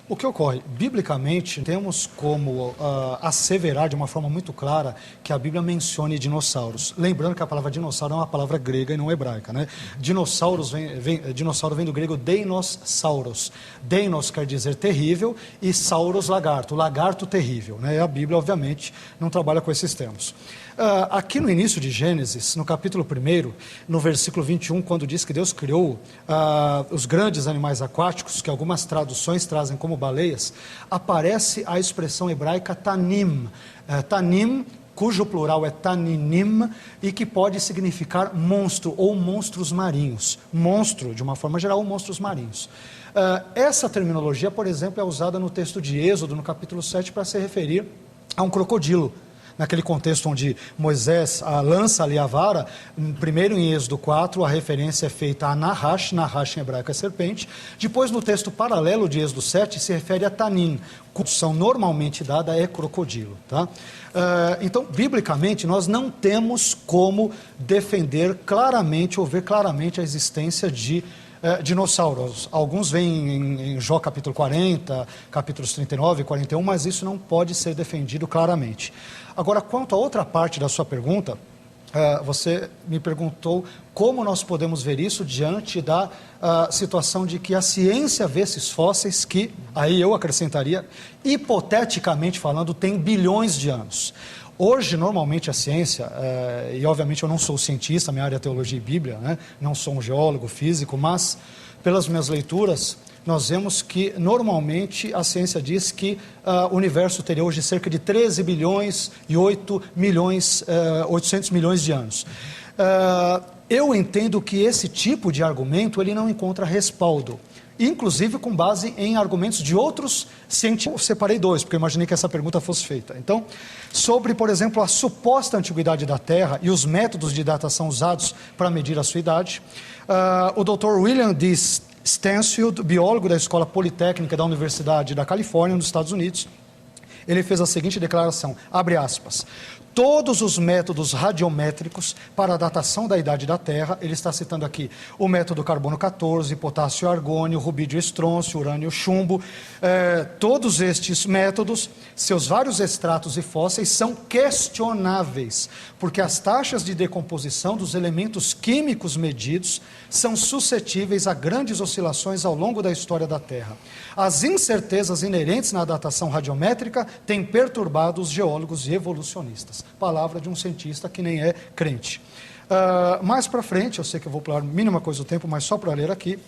O que ocorre? Biblicamente, temos como asseverar de uma forma muito clara que a Bíblia mencione dinossauros. Lembrando que a palavra dinossauro é uma palavra grega e não hebraica, né? Dinossauro vem do grego deinosauros. Deinos quer dizer terrível e sauros, lagarto. Lagarto terrível, né? E a Bíblia, obviamente, não trabalha com esses termos. Aqui no início de Gênesis, no capítulo 1, no versículo 21, quando diz que Deus criou os grandes animais aquáticos, que algumas traduções trazem como como baleias, aparece a expressão hebraica tanim. Tanim, cujo plural é taninim, e que pode significar monstro ou monstros marinhos. Monstro, de uma forma geral, monstros marinhos. Essa terminologia, por exemplo, é usada no texto de Êxodo, no capítulo 7, para se referir a um crocodilo. Naquele contexto onde Moisés lança ali a vara, primeiro em Êxodo 4, a referência é feita a Nahash, Nahash em hebraico é serpente. Depois, no texto paralelo de Êxodo 7, se refere a Tanim, cuja tradução normalmente dada é crocodilo. Tá? Então, biblicamente, nós não temos como defender claramente ou ver claramente a existência de dinossauros. Alguns vêm em Jó capítulo 40, capítulos 39 e 41, mas isso não pode ser defendido claramente. Agora, quanto à outra parte da sua pergunta, você me perguntou como nós podemos ver isso diante da situação de que a ciência vê esses fósseis que, aí eu acrescentaria, hipoteticamente falando, tem bilhões de anos. Hoje, normalmente, a ciência, e obviamente eu não sou cientista, minha área é teologia e Bíblia, né? Não sou um geólogo, físico, mas pelas minhas leituras, nós vemos que normalmente a ciência diz que o universo teria hoje cerca de 13 bilhões e 800 milhões de anos. Eu entendo que esse tipo de argumento ele não encontra respaldo, inclusive com base em argumentos de outros cientistas. Eu separei dois, porque eu imaginei que essa pergunta fosse feita. Então, sobre, por exemplo, a suposta antiguidade da Terra e os métodos de datação usados para medir a sua idade, o Dr. William D. Stansfield, biólogo da Escola Politécnica da Universidade da Califórnia, nos Estados Unidos, ele fez a seguinte declaração, abre aspas, todos os métodos radiométricos para a datação da idade da Terra, ele está citando aqui o método carbono 14, potássio argônio, rubídio estrôncio, urânio chumbo, todos estes métodos, seus vários extratos e fósseis são questionáveis, porque as taxas de decomposição dos elementos químicos medidos são suscetíveis a grandes oscilações ao longo da história da Terra. As incertezas inerentes na datação radiométrica têm perturbado os geólogos e evolucionistas. Palavra de um cientista que nem é crente. Mais para frente, eu sei que eu vou pular a mínima coisa do tempo, mas só para ler aqui,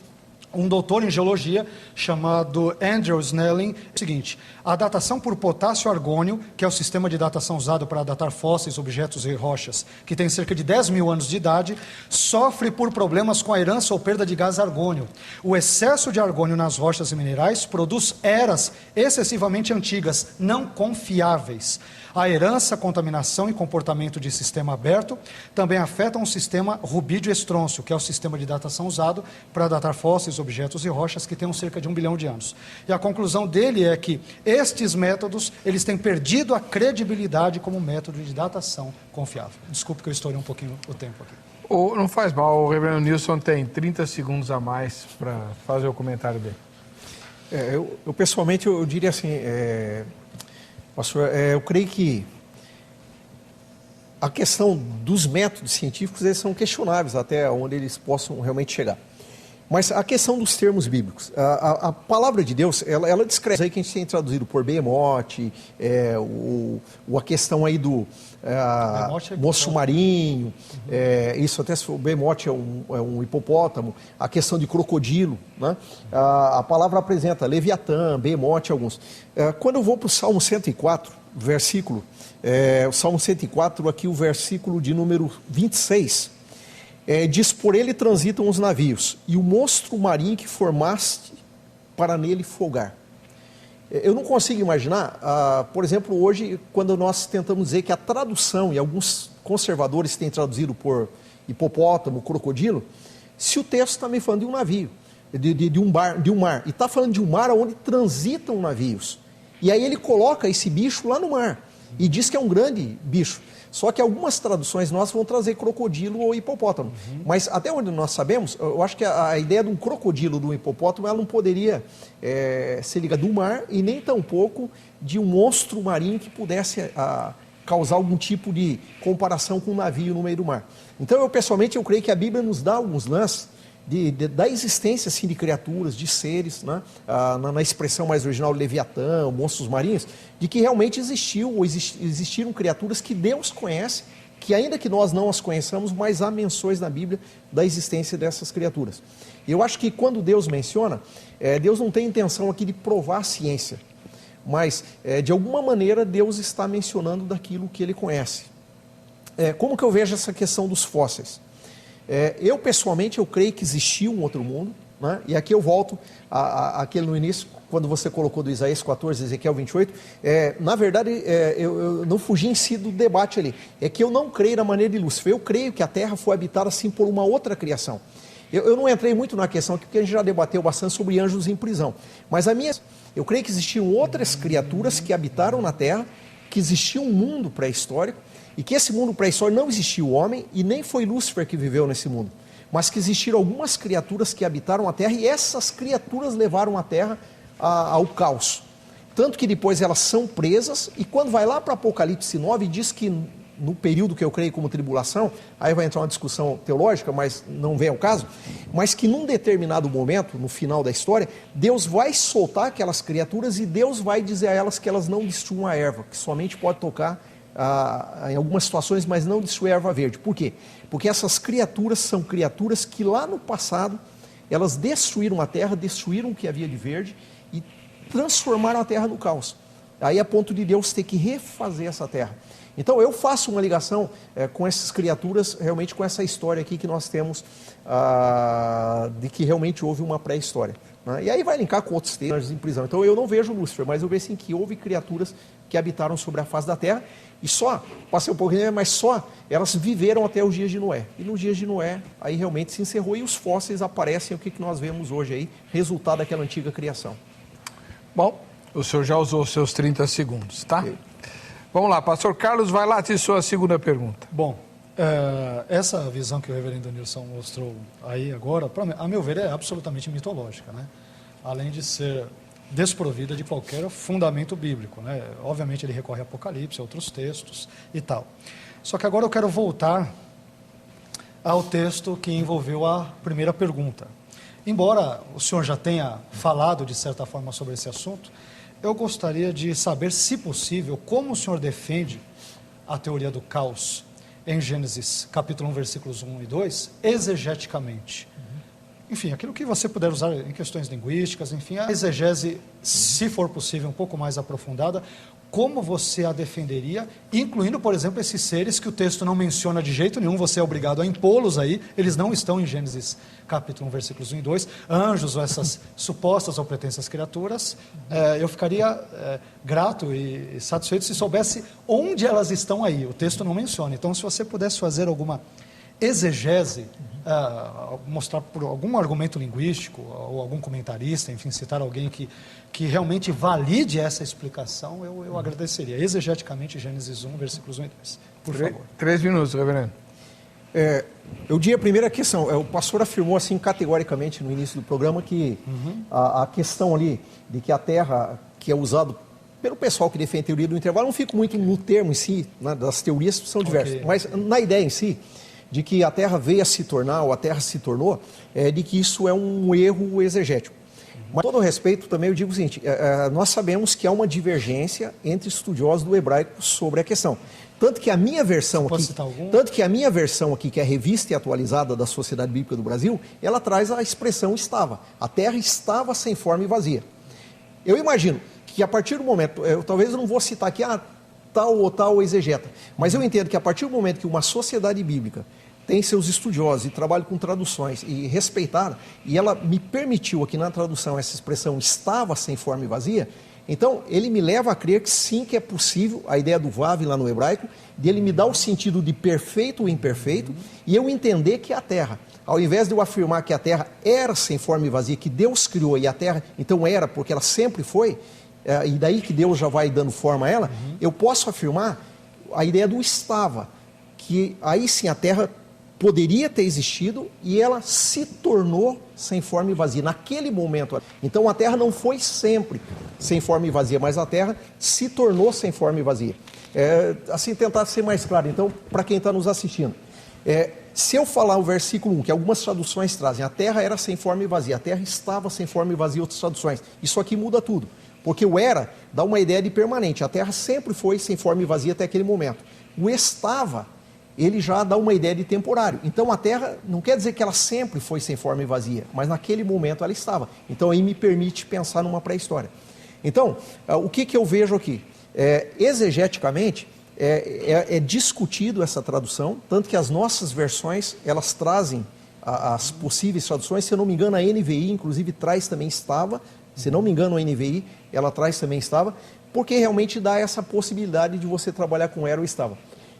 um doutor em geologia chamado Andrew Snelling, é o seguinte, a datação por potássio argônio, que é o sistema de datação usado para datar fósseis, objetos e rochas, que tem cerca de 10 mil anos de idade, sofre por problemas com a herança ou perda de gás argônio. O excesso de argônio nas rochas e minerais produz eras excessivamente antigas, não confiáveis. A herança, contaminação e comportamento de sistema aberto também afetam o sistema rubídio-estrôncio, que é o sistema de datação usado para datar fósseis, objetos e rochas que têm cerca de 1 bilhão de anos. E a conclusão dele é que estes métodos, eles têm perdido a credibilidade como método de datação confiável. Desculpe que eu estourei um pouquinho o tempo aqui. Não faz mal, o reverendo Nilson tem 30 segundos a mais para fazer o comentário dele. Eu pessoalmente, eu diria assim... Pastor, eu creio que a questão dos métodos científicos, eles são questionáveis até onde eles possam realmente chegar. Mas a questão dos termos bíblicos, a palavra de Deus, ela descreve aí que a gente tem traduzido por behemote, a questão aí do moço marinho, isso até se o behemote é um hipopótamo, a questão de crocodilo, né? A palavra apresenta leviatã, behemote, alguns. Quando eu vou para o Salmo 104, versículo, o Salmo 104, aqui o versículo de número 26, diz, por ele transitam os navios, e o monstro marinho que formaste para nele folgar. Eu não consigo imaginar, por exemplo, hoje, quando nós tentamos dizer que a tradução, e alguns conservadores têm traduzido por hipopótamo, crocodilo, se o texto está me falando de um navio, de um mar, e está falando de um mar onde transitam navios. E aí ele coloca esse bicho lá no mar, e diz que é um grande bicho. Só que algumas traduções nossas vão trazer crocodilo ou hipopótamo. Mas até onde nós sabemos, eu acho que a ideia de um crocodilo, de um hipopótamo, ela não poderia ser ligada do mar e nem tampouco de um monstro marinho que pudesse causar algum tipo de comparação com um navio no meio do mar. Então, eu pessoalmente, eu creio que a Bíblia nos dá alguns lances da existência assim, de criaturas, de seres, né? Na expressão mais original, leviatã, monstros marinhos, de que realmente existiu ou existiram criaturas que Deus conhece que ainda que nós não as conheçamos, mas há menções na Bíblia da existência dessas criaturas. Eu acho que quando Deus menciona, Deus não tem intenção aqui de provar a ciência, mas de alguma maneira Deus está mencionando daquilo que Ele conhece. Como que eu vejo essa questão dos fósseis? Eu pessoalmente, eu creio que existiu um outro mundo, né? E aqui eu volto àquele no início, quando você colocou do Isaías 14, Ezequiel 28, na verdade, eu não fugi em si do debate ali, é que eu não creio na maneira de Lúcifer, eu creio que a Terra foi habitada assim por uma outra criação. Eu não entrei muito na questão aqui, porque a gente já debateu bastante sobre anjos em prisão, mas eu creio que existiam outras criaturas que habitaram na Terra, que existia um mundo pré-histórico, e que esse mundo pré-histórico não existia o homem, e nem foi Lúcifer que viveu nesse mundo, mas que existiram algumas criaturas que habitaram a Terra, e essas criaturas levaram a Terra ao caos. Tanto que depois elas são presas, e quando vai lá para Apocalipse 9, diz que no período que eu creio como tribulação, aí vai entrar uma discussão teológica, mas não vem ao caso, mas que num determinado momento, no final da história, Deus vai soltar aquelas criaturas e Deus vai dizer a elas que elas não destruam a erva, que somente pode tocar em algumas situações, mas não destruir a erva verde. Por quê? Porque essas criaturas são criaturas que lá no passado, elas destruíram a terra, destruíram o que havia de verde e transformaram a terra no caos. Aí a ponto de Deus ter que refazer essa terra. Então eu faço uma ligação com essas criaturas, realmente com essa história aqui que nós temos, de que realmente houve uma pré-história. Né? E aí vai linkar com outros textos em prisão. Então eu não vejo Lúcifer, mas eu vejo sim que houve criaturas que habitaram sobre a face da terra, e passei um pouquinho, mas só elas viveram até os dias de Noé. E nos dias de Noé, aí realmente se encerrou, e os fósseis aparecem, o que nós vemos hoje aí, resultado daquela antiga criação. Bom, o senhor já usou os seus 30 segundos, tá? Okay. Vamos lá, pastor Carlos, vai lá ter sua segunda pergunta. Bom, essa visão que o reverendo Nilson mostrou aí agora, a meu ver, é absolutamente mitológica, né? Além de ser desprovida de qualquer fundamento bíblico, né? Obviamente ele recorre a Apocalipse, a outros textos e tal. Só que agora eu quero voltar ao texto que envolveu a primeira pergunta. Embora o senhor já tenha falado de certa forma sobre esse assunto, eu gostaria de saber, se possível, como o senhor defende a teoria do caos em Gênesis capítulo 1, versículos 1 e 2, exegeticamente. Enfim, aquilo que você puder usar em questões linguísticas, enfim, a exegese, se for possível, um pouco mais aprofundada, como você a defenderia, incluindo, por exemplo, esses seres que o texto não menciona de jeito nenhum, você é obrigado a impô-los aí, eles não estão em Gênesis capítulo 1, versículos 1 e 2, anjos ou essas supostas ou pretensas criaturas, eu ficaria grato e satisfeito se soubesse onde elas estão aí, o texto não menciona. Então, se você pudesse fazer alguma exegese, mostrar por algum argumento linguístico, ou algum comentarista, enfim, citar alguém que realmente valide essa explicação, eu agradeceria. Exegeticamente, Gênesis 1, versículos 1 e 2. Por favor. 3 minutos, reverendo. Eu diria a primeira questão, o pastor afirmou assim categoricamente no início do programa que a questão ali de que a Terra, que é usado pelo pessoal que defende a teoria do intervalo, não fico muito no termo em si, né, das teorias são diversas, mas na ideia em si, de que a Terra veio a se tornar, ou a Terra se tornou, de que isso é um erro exegético. Mas, com todo respeito, também eu digo o seguinte, nós sabemos que há uma divergência entre estudiosos do hebraico sobre a questão. Tanto que a minha versão aqui, que é a revista e atualizada da Sociedade Bíblica do Brasil, ela traz a expressão estava. A Terra estava sem forma e vazia. Eu imagino que a partir do momento, talvez eu não vou citar aqui, tal ou tal exegeta, mas eu entendo que a partir do momento que uma sociedade bíblica tem seus estudiosos e trabalha com traduções e respeitar, e ela me permitiu aqui na tradução essa expressão estava sem forma e vazia, então ele me leva a crer que sim, que é possível, a ideia do vav lá no hebraico, de ele me dar o sentido de perfeito ou imperfeito, e eu entender que a Terra, ao invés de eu afirmar que a Terra era sem forma e vazia, que Deus criou e a Terra então era porque ela sempre foi, e daí que Deus já vai dando forma a ela, eu posso afirmar a ideia do estava, que aí sim a Terra poderia ter existido e ela se tornou sem forma e vazia, naquele momento. Então a Terra não foi sempre sem forma e vazia, mas a Terra se tornou sem forma e vazia. Assim, tentar ser mais claro, então, para quem está nos assistindo. Se eu falar o versículo 1, que algumas traduções trazem, a Terra era sem forma e vazia, a Terra estava sem forma e vazia, outras traduções, isso aqui muda tudo. Porque o era dá uma ideia de permanente. A Terra sempre foi sem forma e vazia até aquele momento. O estava ele já dá uma ideia de temporário. Então a Terra não quer dizer que ela sempre foi sem forma e vazia, mas naquele momento ela estava. Então aí me permite pensar numa pré-história. Então, o que eu vejo aqui? Exegeticamente, é discutido essa tradução, tanto que as nossas versões, elas trazem as possíveis traduções. Se eu não me engano, a NVI, inclusive, traz também estava. Se não me engano, a NVI, ela traz também estava, porque realmente dá essa possibilidade de você trabalhar com era ou estava.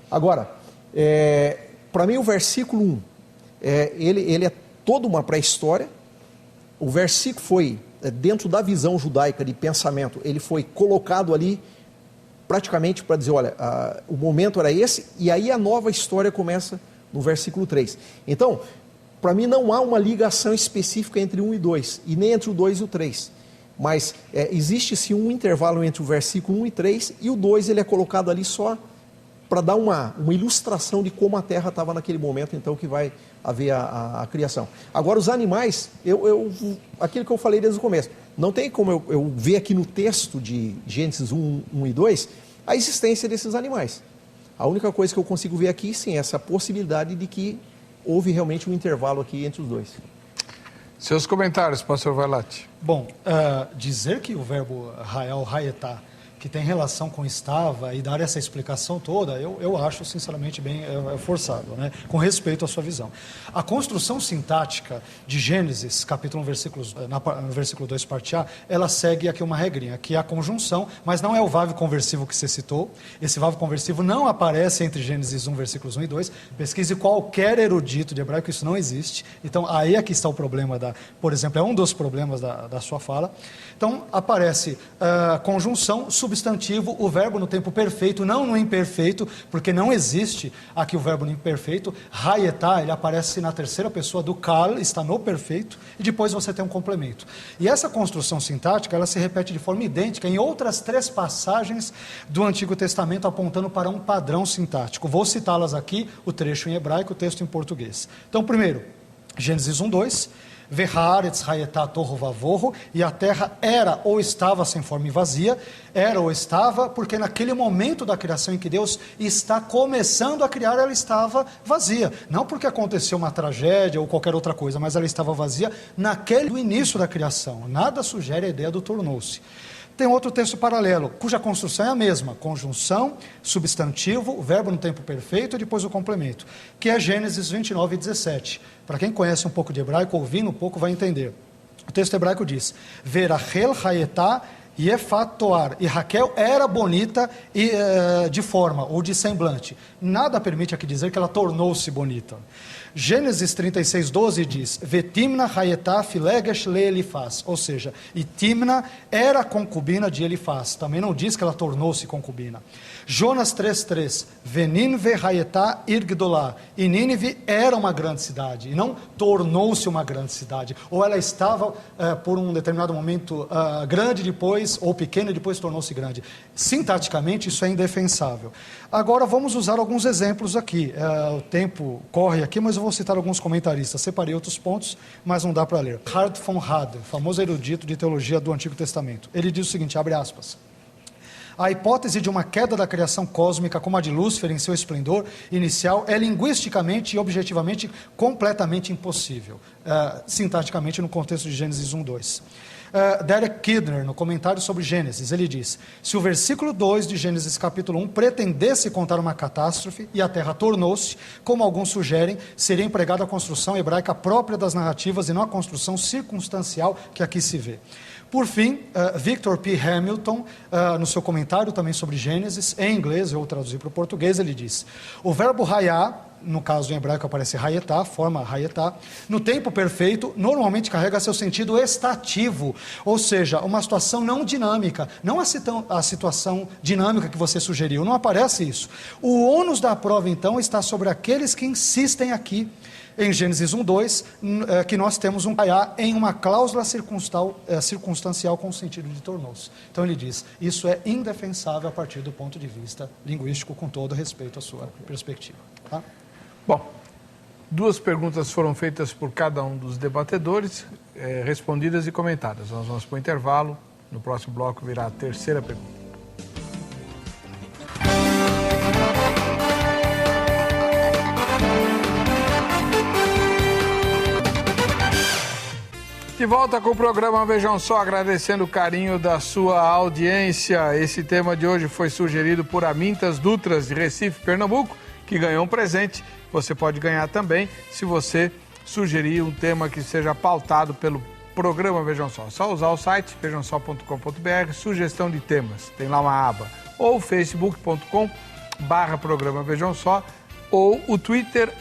Agora, para mim, o versículo 1, ele é toda uma pré-história. O versículo foi, dentro da visão judaica de pensamento, ele foi colocado ali praticamente para dizer, olha, o momento era esse, e aí a nova história começa no versículo 3. Então, para mim não há uma ligação específica entre 1 e 2, e nem entre o 2 e o 3. Mas existe sim um intervalo entre o versículo 1 e 3, e o 2 ele é colocado ali só para dar uma ilustração de como a Terra estava naquele momento, então, que vai haver a criação. Agora, os animais, aquilo que eu falei desde o começo, não tem como eu ver aqui no texto de Gênesis 1 e 2 a existência desses animais. A única coisa que eu consigo ver aqui, sim, é essa possibilidade de que houve realmente um intervalo aqui entre os dois. Seus comentários, pastor Vailate. Bom, dizer que o verbo hayetá, que tem relação com estava, e dar essa explicação toda, eu acho sinceramente bem forçado, né? Com respeito à sua visão. A construção sintática de Gênesis, capítulo 1, no versículo 2, parte A, ela segue aqui uma regrinha, que é a conjunção, mas não é o vave conversivo que você citou. Esse vave conversivo não aparece entre Gênesis 1, versículos 1 e 2. Pesquise qualquer erudito de hebraico, isso não existe. Então, aí é que está o problema, por exemplo, é um dos problemas da sua fala. Então, aparece conjunção, substantivo, o verbo no tempo perfeito, não no imperfeito, porque não existe aqui o verbo no imperfeito. Hayetá, ele aparece na terceira pessoa do kal, está no perfeito, e depois você tem um complemento. E essa construção sintática, ela se repete de forma idêntica em outras 3 passagens do Antigo Testamento, apontando para um padrão sintático. Vou citá-las aqui, o trecho em hebraico, o texto em português. Então, primeiro, Gênesis 1, 2... Vehaaretz hayetá tohu vavohu, e a terra era ou estava sem forma e vazia, era ou estava, porque naquele momento da criação em que Deus está começando a criar, ela estava vazia. Não porque aconteceu uma tragédia ou qualquer outra coisa, mas ela estava vazia no início da criação. Nada sugere a ideia do tornou-se. Tem outro texto paralelo, cuja construção é a mesma, conjunção, substantivo, verbo no tempo perfeito e depois o complemento, que é Gênesis 29 e 17. Para quem conhece um pouco de hebraico, ouvindo um pouco, vai entender. O texto hebraico diz, Verachel hayetá Yefat Toar, e Raquel era bonita de forma ou de semblante. Nada permite aqui dizer que ela tornou-se bonita. Gênesis 36, 12 diz, Vetimna hayetá filegesh le Elifaz, ou seja, e Timna era concubina de Elifaz. Também não diz que ela tornou-se concubina. Jonas 3:3, Veninve hayetá irgdolá, e Nínive era uma grande cidade, e não tornou-se uma grande cidade. Ou ela estava por um determinado momento grande depois, ou pequena e depois tornou-se grande. Sintaticamente isso é indefensável. Agora vamos usar alguns exemplos aqui. O tempo corre aqui, mas eu vou citar alguns comentaristas. Separei outros pontos, mas não dá para ler. Hart von Hader, famoso erudito de teologia do Antigo Testamento. Ele diz o seguinte, abre aspas. A hipótese de uma queda da criação cósmica como a de Lúcifer em seu esplendor inicial é linguisticamente e objetivamente completamente impossível, sintaticamente no contexto de Gênesis 1, 2. Derek Kidner, no comentário sobre Gênesis, ele diz, se o versículo 2 de Gênesis capítulo 1 pretendesse contar uma catástrofe e a terra tornou-se, como alguns sugerem, seria empregada a construção hebraica própria das narrativas e não a construção circunstancial que aqui se vê. Por fim, Victor P. Hamilton, no seu comentário também sobre Gênesis, em inglês, eu vou traduzir para o português, ele diz, o verbo hayá, no caso em hebraico aparece hayetá, forma hayetá, no tempo perfeito, normalmente carrega seu sentido estativo, ou seja, uma situação não dinâmica, não a situação dinâmica que você sugeriu, não aparece isso. O ônus da prova, então, está sobre aqueles que insistem aqui, em Gênesis 1, 2, que nós temos um hayá em uma cláusula circunstancial com o sentido de tornou-se. Então ele diz, isso é indefensável a partir do ponto de vista linguístico, com todo respeito à sua perspectiva. Tá? Bom, 2 perguntas foram feitas por cada um dos debatedores, respondidas e comentadas. Nós vamos para o intervalo, no próximo bloco virá a terceira pergunta. De volta com o programa Vejam Só, agradecendo o carinho da sua audiência. Esse tema de hoje foi sugerido por Amintas Dutras, de Recife, Pernambuco, que ganhou um presente. Você pode ganhar também se você sugerir um tema que seja pautado pelo programa Vejam Só. Só usar o site vejamsó.com.br, sugestão de temas, tem lá uma aba. Ou facebook.com/programa Vejam Só, ou o Twitter,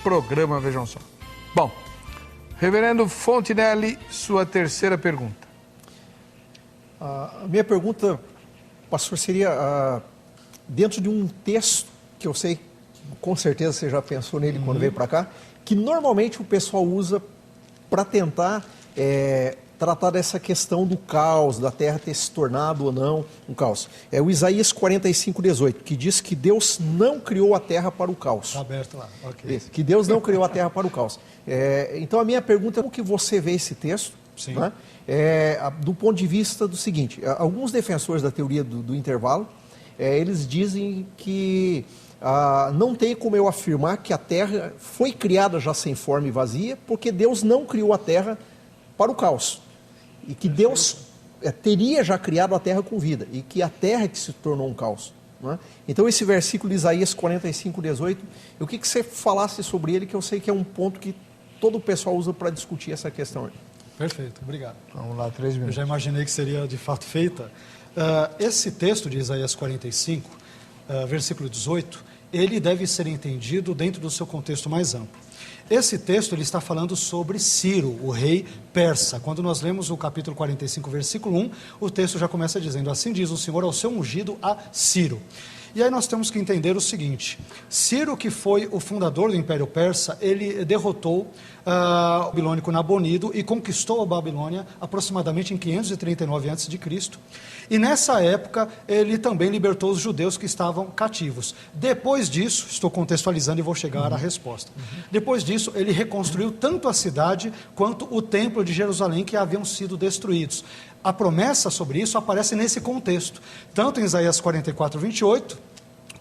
@programa Vejam Só. Bom, Reverendo Fontinelli, sua terceira pergunta. A minha pergunta, pastor, seria dentro de um texto que eu sei, com certeza você já pensou nele quando veio para cá, que normalmente o pessoal usa para tentar tratar dessa questão do caos, da terra ter se tornado ou não um caos. É o Isaías 45:18, que diz que Deus não criou a terra para o caos. Está aberto lá, ok. Que Deus não criou a terra para o caos. Então a minha pergunta é como que você vê esse texto, né? Do ponto de vista do seguinte, alguns defensores da teoria do intervalo, eles dizem que não tem como eu afirmar que a terra foi criada já sem forma e vazia, porque Deus não criou a terra para o caos. E que Deus teria já criado a terra com vida, e que a terra é que se tornou um caos. Né? Então esse versículo de Isaías 45:18, eu queria que você falasse sobre ele, que eu sei que é um ponto que todo o pessoal usa para discutir essa questão. Perfeito, obrigado. Vamos lá, 3 minutos. Eu já imaginei que seria de fato feita. Esse texto de Isaías 45, versículo 18, ele deve ser entendido dentro do seu contexto mais amplo. Esse texto ele está falando sobre Ciro, o rei persa. Quando nós lemos o capítulo 45, versículo 1, o texto já começa dizendo: assim diz o Senhor ao seu ungido, a Ciro. E aí nós temos que entender o seguinte: Ciro, que foi o fundador do Império Persa, ele derrotou o babilônico Nabonido e conquistou a Babilônia aproximadamente em 539 a.C. E nessa época ele também libertou os judeus que estavam cativos. Depois disso, estou contextualizando e vou chegar à resposta. Depois disso, ele reconstruiu tanto a cidade quanto o templo de Jerusalém, que haviam sido destruídos. A promessa sobre isso aparece nesse contexto, tanto em Isaías 44:28,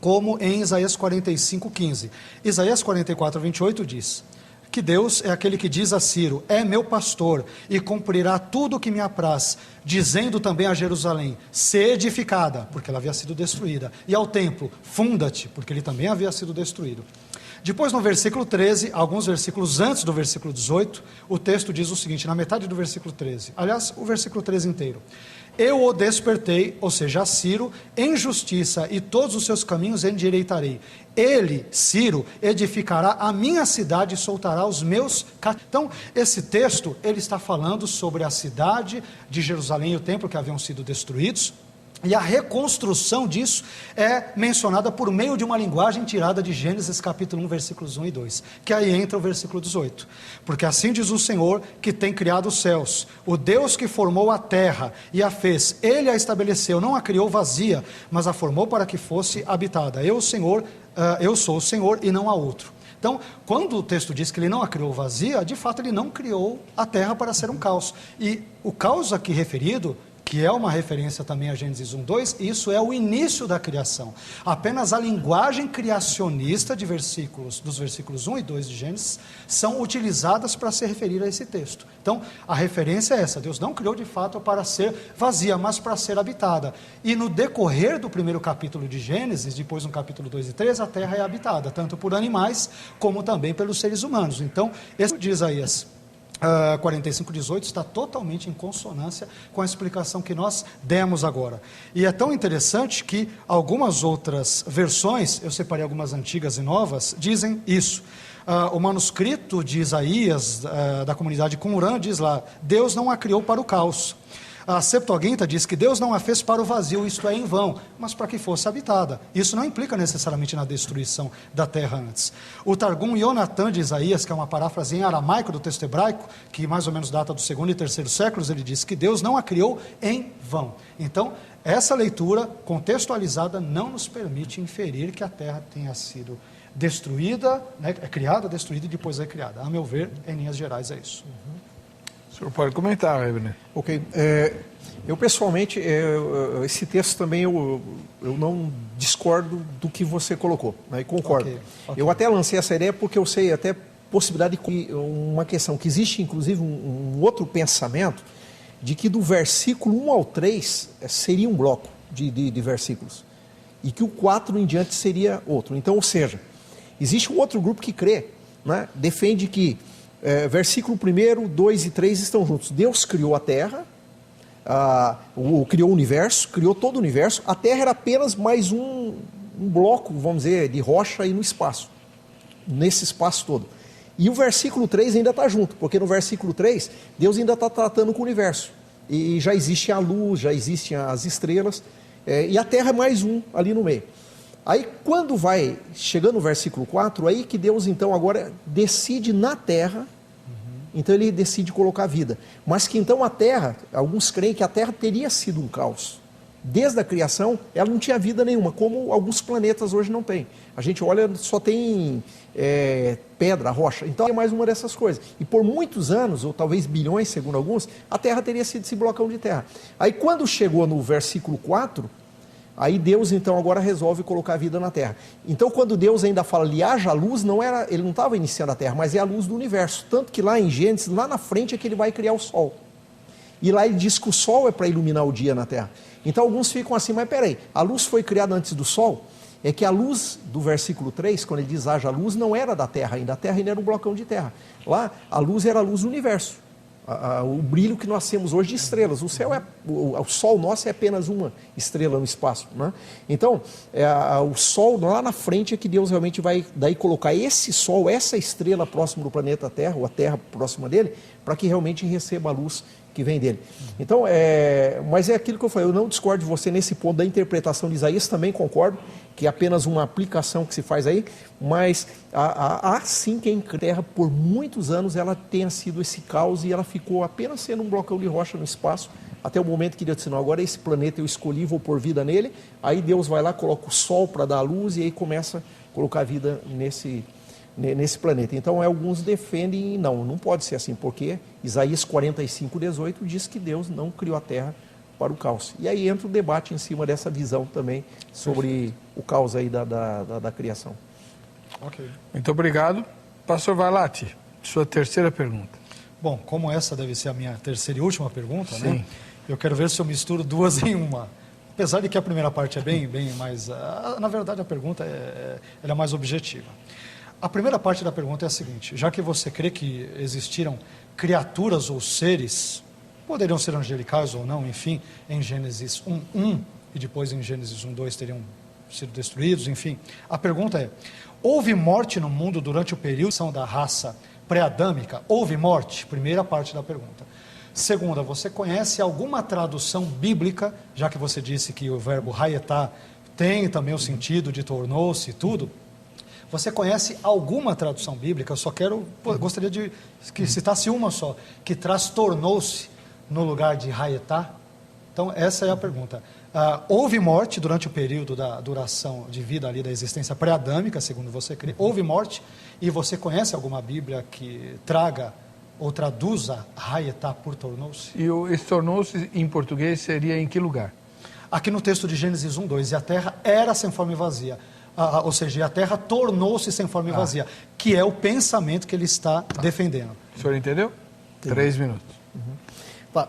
como em Isaías 45:15. Isaías 44:28 diz que Deus é aquele que diz a Ciro: é meu pastor e cumprirá tudo o que me apraz, dizendo também a Jerusalém: se edificada, porque ela havia sido destruída, e ao templo: funda-te, porque ele também havia sido destruído. Depois, no versículo 13, alguns versículos antes do versículo 18, o texto diz o seguinte, na metade do versículo 13, aliás, o versículo 13 inteiro: eu o despertei, ou seja, a Ciro, em justiça, e todos os seus caminhos endireitarei. Ele, Ciro, edificará a minha cidade e soltará os meus... Então, esse texto, ele está falando sobre a cidade de Jerusalém e o templo que haviam sido destruídos. E a reconstrução disso é mencionada por meio de uma linguagem tirada de Gênesis capítulo 1, versículos 1 e 2, que aí entra o versículo 18. Porque assim diz o Senhor que tem criado os céus, o Deus que formou a terra e a fez, Ele a estabeleceu, não a criou vazia, mas a formou para que fosse habitada. Eu sou o Senhor e não há outro. Então, quando o texto diz que ele não a criou vazia, de fato ele não criou a terra para ser um caos. E o caos aqui referido, que é uma referência também a Gênesis 1:2, isso é o início da criação. Apenas a linguagem criacionista dos versículos 1 e 2 de Gênesis são utilizadas para se referir a esse texto. Então, a referência é essa: Deus não criou de fato para ser vazia, mas para ser habitada. E no decorrer do primeiro capítulo de Gênesis, depois no capítulo 2 e 3, a terra é habitada, tanto por animais como também pelos seres humanos. Então, esse de Isaías 45:18 está totalmente em consonância com a explicação que nós demos agora. E é tão interessante que algumas outras versões, eu separei algumas antigas e novas, dizem isso. O manuscrito de Isaías, da comunidade Qumran, diz lá: Deus não a criou para o caos. A Septuaginta diz que Deus não a fez para o vazio, isto é, em vão, mas para que fosse habitada. Isso não implica necessariamente na destruição da terra antes. O Targum Yonatan de Isaías, que é uma paráfrase em aramaico do texto hebraico, que mais ou menos data do 2º e 3º séculos, ele diz que Deus não a criou em vão. Então, essa leitura contextualizada não nos permite inferir que a terra tenha sido destruída, né, criada, destruída e depois recriada. A meu ver, em linhas gerais, é isso. O senhor pode comentar, Reverendo. Ok. Eu pessoalmente, esse texto também eu não discordo do que você colocou, né, e concordo. Okay. Okay. Eu até lancei essa ideia porque eu sei até possibilidade de uma questão que existe, inclusive, um outro pensamento de que do versículo 1 ao 3 seria um bloco de versículos e que o 4 em diante seria outro. Então, ou seja, existe um outro grupo que crê, né, defende que versículo 1, 2 e 3 estão juntos. Deus criou a terra, criou o universo, criou todo o universo. A terra era apenas mais um bloco, vamos dizer, de rocha aí no espaço, nesse espaço todo. E o versículo 3 ainda está junto, porque no versículo 3, Deus ainda está tratando com o universo. E já existe a luz, já existem as estrelas, e a terra é mais um ali no meio. Aí quando vai chegando no versículo 4, aí que Deus então agora decide na terra, então ele decide colocar vida. Mas que então a terra, alguns creem que a terra teria sido um caos. Desde a criação, ela não tinha vida nenhuma, como alguns planetas hoje não têm. A gente olha, só tem pedra, rocha. Então é mais uma dessas coisas. E por muitos anos, ou talvez bilhões, segundo alguns, a terra teria sido esse blocão de terra. Aí quando chegou no versículo 4, aí Deus então agora resolve colocar vida na terra. Então quando Deus ainda fala ali, haja luz, ele não estava iniciando a terra, mas é a luz do universo. Tanto que lá em Gênesis, lá na frente é que ele vai criar o sol. E lá ele diz que o sol é para iluminar o dia na terra. Então alguns ficam assim, mas peraí, a luz foi criada antes do sol? É que a luz do versículo 3, quando ele diz haja luz, não era da terra ainda. A terra ainda era um blocão de terra. Lá, a luz era a luz do universo. O brilho que nós temos hoje de estrelas. O céu o sol nosso é apenas uma estrela no espaço, né? Então, o sol lá na frente é que Deus realmente vai daí colocar esse sol, essa estrela próximo do planeta Terra, ou a Terra próxima dele, para que realmente receba a luz que vem dele. Então, mas é aquilo que eu falei, eu não discordo de você nesse ponto da interpretação de Isaías, também concordo, que é apenas uma aplicação que se faz aí, mas há sim quem terra por muitos anos ela tenha sido esse caos e ela ficou apenas sendo um blocão de rocha no espaço, até o momento que Deus disse, não, agora esse planeta eu escolhi, vou pôr vida nele, aí Deus vai lá, coloca o sol para dar a luz e aí começa a colocar vida nesse planeta. Então alguns defendem, não pode ser assim, porque Isaías 45:18 diz que Deus não criou a terra para o caos. E aí entra o debate em cima dessa visão também sobre o caos aí da criação. Ok. Muito obrigado. Pastor Vailate, sua terceira pergunta. Bom, como essa deve ser a minha terceira e última pergunta, Sim. né? Eu quero ver se eu misturo duas em uma. Apesar de que a primeira parte é bem mais... na verdade, a pergunta ela é mais objetiva. A primeira parte da pergunta é a seguinte, já que você crê que existiram criaturas ou seres, poderiam ser angelicais ou não, enfim, em Gênesis 1:1 e depois em Gênesis 1:2 teriam sido destruídos, enfim. A pergunta é, houve morte no mundo durante o período da raça pré-adâmica? Houve morte? Primeira parte da pergunta. Segunda, você conhece alguma tradução bíblica, já que você disse que o verbo hayetá tem também o sentido de tornou-se e tudo? Você conhece alguma tradução bíblica? Eu só gostaria de que citasse uma só, que traz tornou-se no lugar de hayetá. Então, essa é a pergunta. Houve morte durante o período da duração de vida ali da existência pré-adâmica, segundo você crê? Houve morte? E você conhece alguma Bíblia que traga ou traduza hayetá por tornou-se? E esse tornou-se em português seria em que lugar? Aqui no texto de Gênesis 1:2, e a terra era sem forma e vazia. Ou seja, a terra tornou-se sem forma e vazia, que é o pensamento que ele está defendendo. O senhor entendeu? 3 minutos. Tá,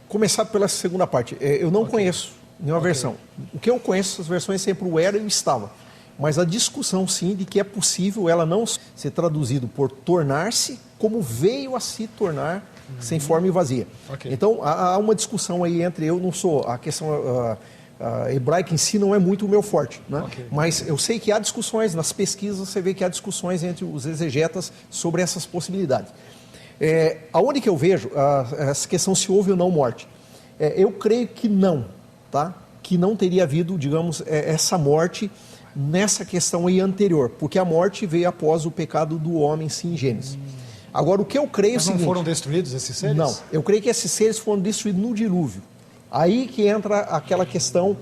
começar pela segunda parte. Eu não conheço nenhuma versão. O que eu conheço, as versões sempre o era e o estava. Mas a discussão, sim, de que é possível ela não ser traduzido por tornar-se, como veio a se tornar sem forma e vazia. Então, há uma discussão aí entre eu não sou... A questão hebraica em si não é muito o meu forte, né? Mas eu sei que há discussões, nas pesquisas você vê que há discussões entre os exegetas sobre essas possibilidades. Aonde que eu vejo essa questão se houve ou não morte? Eu creio que não, tá? Que não teria havido, digamos, essa morte nessa questão aí anterior, porque a morte veio após o pecado do homem, sim, em Gênesis. Agora, o que eu creio é o seguinte... Mas não foram destruídos esses seres? Não, eu creio que esses seres foram destruídos no dilúvio. Aí que entra aquela questão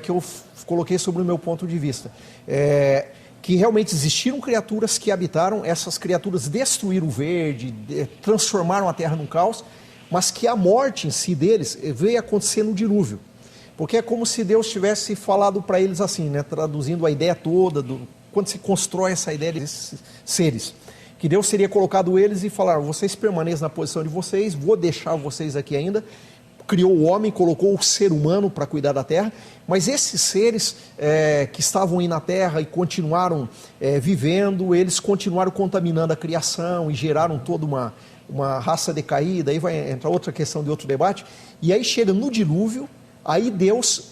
que eu coloquei sobre o meu ponto de vista. Que realmente existiram criaturas que habitaram, essas criaturas destruíram o verde, transformaram a terra num caos, mas que a morte em si deles veio acontecer no dilúvio. Porque é como se Deus tivesse falado para eles assim, né, traduzindo a ideia toda, quando se constrói essa ideia desses seres, que Deus teria colocado eles e falar, vocês permaneçam na posição de vocês, vou deixar vocês aqui ainda. Criou o homem, colocou o ser humano para cuidar da terra, mas esses seres que estavam aí na terra e continuaram vivendo, eles continuaram contaminando a criação e geraram toda uma raça decaída. Aí vai entrar outra questão de outro debate, e aí chega no dilúvio. Aí Deus,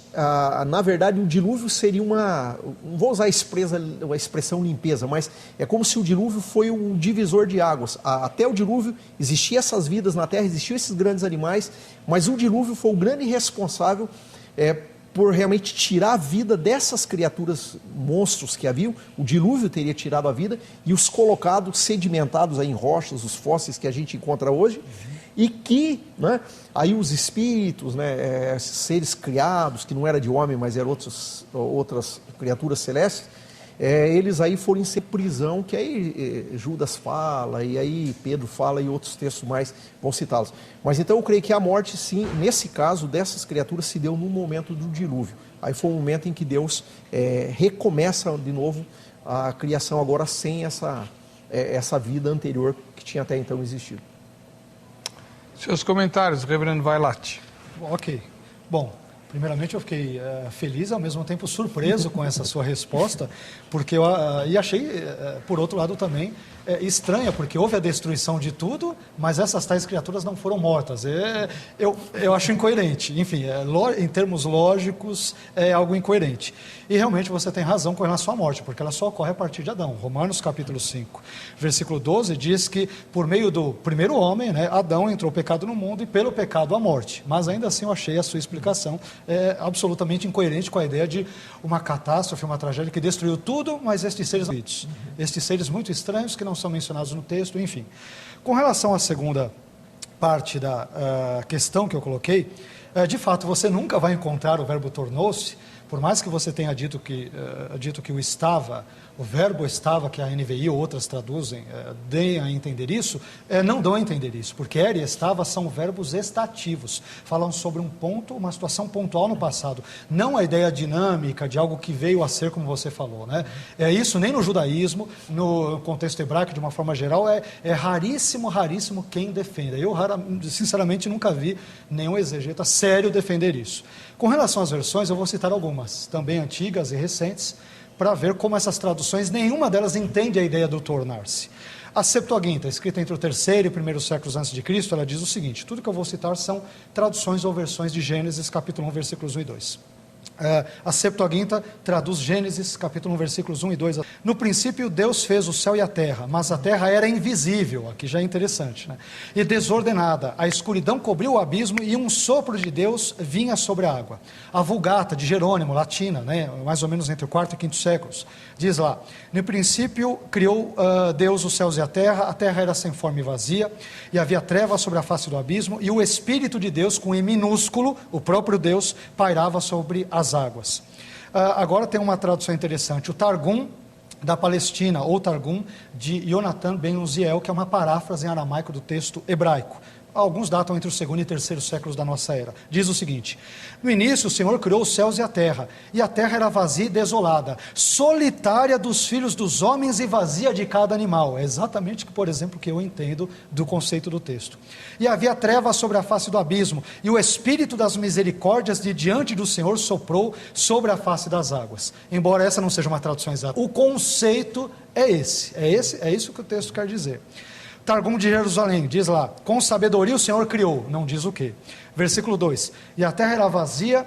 na verdade, o dilúvio seria não vou usar a expressão limpeza, mas é como se o dilúvio foi um divisor de águas. Até o dilúvio existiam essas vidas na terra, existiam esses grandes animais, mas o dilúvio foi o grande responsável por realmente tirar a vida dessas criaturas, monstros que haviam. O dilúvio teria tirado a vida e os colocado sedimentados aí em rochas, os fósseis que a gente encontra hoje. E que, né, aí os espíritos, né, seres criados, que não era de homem, mas eram outras criaturas celestes, eles aí foram em prisão, que aí Judas fala, e aí Pedro fala, e outros textos mais vão citá-los. Mas então eu creio que a morte, sim, nesse caso, dessas criaturas, se deu no momento do dilúvio. Aí foi um momento em que Deus recomeça de novo a criação, agora sem essa vida anterior que tinha até então existido. Seus comentários, reverendo Vailate. Ok. Bom, primeiramente eu fiquei feliz, ao mesmo tempo surpreso com essa sua resposta, porque e achei, por outro lado também, estranha, porque houve a destruição de tudo, mas essas tais criaturas não foram mortas. Eu acho incoerente. Enfim, em termos lógicos, é algo incoerente. E realmente você tem razão com relação à morte, porque ela só ocorre a partir de Adão. Romanos capítulo 5, versículo 12, diz que por meio do primeiro homem, né, Adão, entrou o pecado no mundo e pelo pecado a morte. Mas ainda assim eu achei a sua explicação absolutamente incoerente com a ideia de uma catástrofe, uma tragédia que destruiu tudo, mas estes seres muito estranhos que não são mencionados no texto, enfim. Com relação à segunda parte da questão que eu coloquei, de fato você nunca vai encontrar o verbo tornou-se, por mais que você tenha dito que o verbo estava, que a NVI ou outras traduzem, deem a entender isso, não dão a entender isso, porque era e estava são verbos estativos, falam sobre um ponto, uma situação pontual no passado, não a ideia dinâmica de algo que veio a ser, como você falou, né? Isso nem no judaísmo, no contexto hebraico de uma forma geral, é raríssimo quem defenda. Eu sinceramente nunca vi nenhum exegeta sério defender isso. Com relação às versões, eu vou citar algumas, também antigas e recentes, para ver como essas traduções, nenhuma delas entende a ideia do tornar-se. A Septuaginta, escrita entre o terceiro e o primeiro séculos antes de Cristo, ela diz o seguinte: tudo que eu vou citar são traduções ou versões de Gênesis, capítulo 1, versículos 1 e 2. A Septuaginta traduz Gênesis, capítulo 1, versículos 1 e 2. No princípio, Deus fez o céu e a terra, mas a terra era invisível, aqui já é interessante, né? E desordenada. A escuridão cobriu o abismo e um sopro de Deus vinha sobre a água. A Vulgata, de Jerônimo, latina, né? Mais ou menos entre o 4º e 5º séculos, diz lá: no princípio criou Deus os céus e a terra era sem forma e vazia, e havia trevas sobre a face do abismo, e o Espírito de Deus, com E minúsculo, o próprio Deus, pairava sobre as águas. Agora tem uma tradução interessante, o Targum da Palestina, ou Targum de Yonatan ben Uziel, que é uma paráfrase em aramaico do texto hebraico. Alguns datam entre o 2º e 3º séculos da nossa era. Diz o seguinte: no início o Senhor criou os céus e a terra era vazia e desolada, solitária dos filhos dos homens e vazia de cada animal. É exatamente, por exemplo, o que eu entendo do conceito do texto. E havia trevas sobre a face do abismo, e o Espírito das misericórdias de diante do Senhor soprou sobre a face das águas. Embora essa não seja uma tradução exata, o conceito é isso que o texto quer dizer. Targum de Jerusalém, diz lá: com sabedoria o Senhor criou, não diz o quê. Versículo 2: e a terra era vazia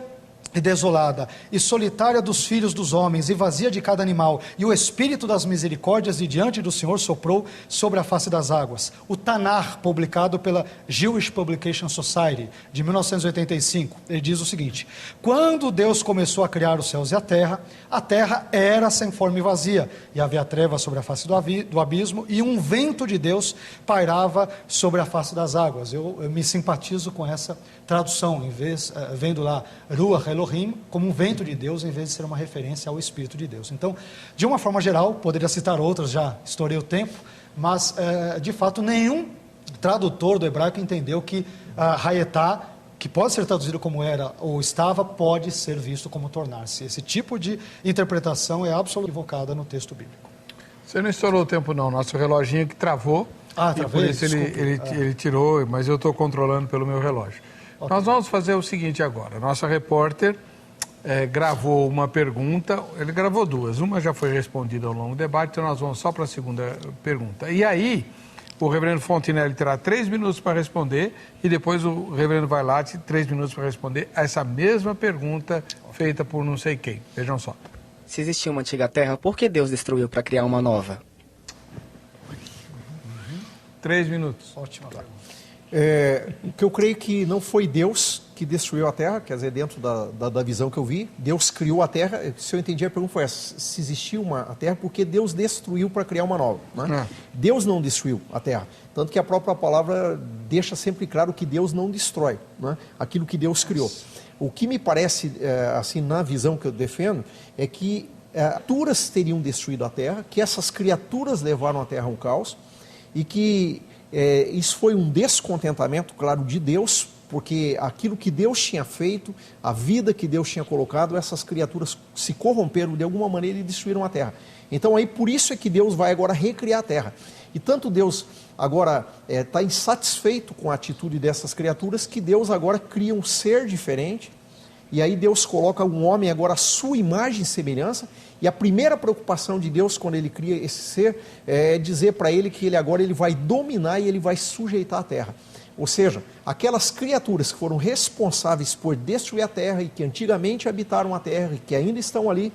e desolada, e solitária dos filhos dos homens, e vazia de cada animal, e o Espírito das misericórdias de diante do Senhor soprou sobre a face das águas. O Tanar, publicado pela Jewish Publication Society, de 1985, ele diz o seguinte: quando Deus começou a criar os céus e a terra era sem forma e vazia, e havia trevas sobre a face do abismo, e um vento de Deus pairava sobre a face das águas. Eu me simpatizo com essa tradução, vendo lá Ruach Elohim como um vento de Deus, em vez de ser uma referência ao Espírito de Deus. Então, de uma forma geral, poderia citar outras, já estourei o tempo, mas de fato nenhum tradutor do hebraico entendeu que Hayetá, que pode ser traduzido como era ou estava, pode ser visto como tornar-se. Esse tipo de interpretação é absolutamente equivocada no texto bíblico. Você não estourou o tempo não, nosso reloginho que travou. E por isso ele tirou, mas eu estou controlando pelo meu relógio. Okay. Nós vamos fazer o seguinte agora. Nossa repórter gravou uma pergunta, ele gravou duas. Uma já foi respondida ao longo do debate, então nós vamos só para a segunda pergunta. E aí, o reverendo Fontinelli terá 3 minutos para responder e depois o reverendo Vailate 3 minutos para responder a essa mesma pergunta feita por não sei quem. Vejam só. Se existia uma antiga terra, por que Deus destruiu para criar uma nova? 3 minutos. Ótima pergunta. Que eu creio que não foi Deus que destruiu a terra, quer dizer, dentro da visão que eu vi, Deus criou a terra. Se eu entendi, a pergunta foi essa: se existia a terra, porque Deus destruiu para criar uma nova, né? Deus não destruiu a terra, tanto que a própria palavra deixa sempre claro que Deus não destrói, né, aquilo que Deus criou. O que me parece, assim, na visão que eu defendo, é que criaturas teriam destruído a terra, que essas criaturas levaram a terra a um caos, e que isso foi um descontentamento, claro, de Deus, porque aquilo que Deus tinha feito, a vida que Deus tinha colocado, essas criaturas se corromperam de alguma maneira e destruíram a terra. Então aí por isso é que Deus vai agora recriar a terra. E tanto Deus agora está insatisfeito com a atitude dessas criaturas, que Deus agora cria um ser diferente, e aí Deus coloca um homem agora à sua imagem e semelhança, e a primeira preocupação de Deus quando ele cria esse ser é dizer para ele que ele vai dominar e ele vai sujeitar a terra. Ou seja, aquelas criaturas que foram responsáveis por destruir a terra e que antigamente habitaram a terra e que ainda estão ali,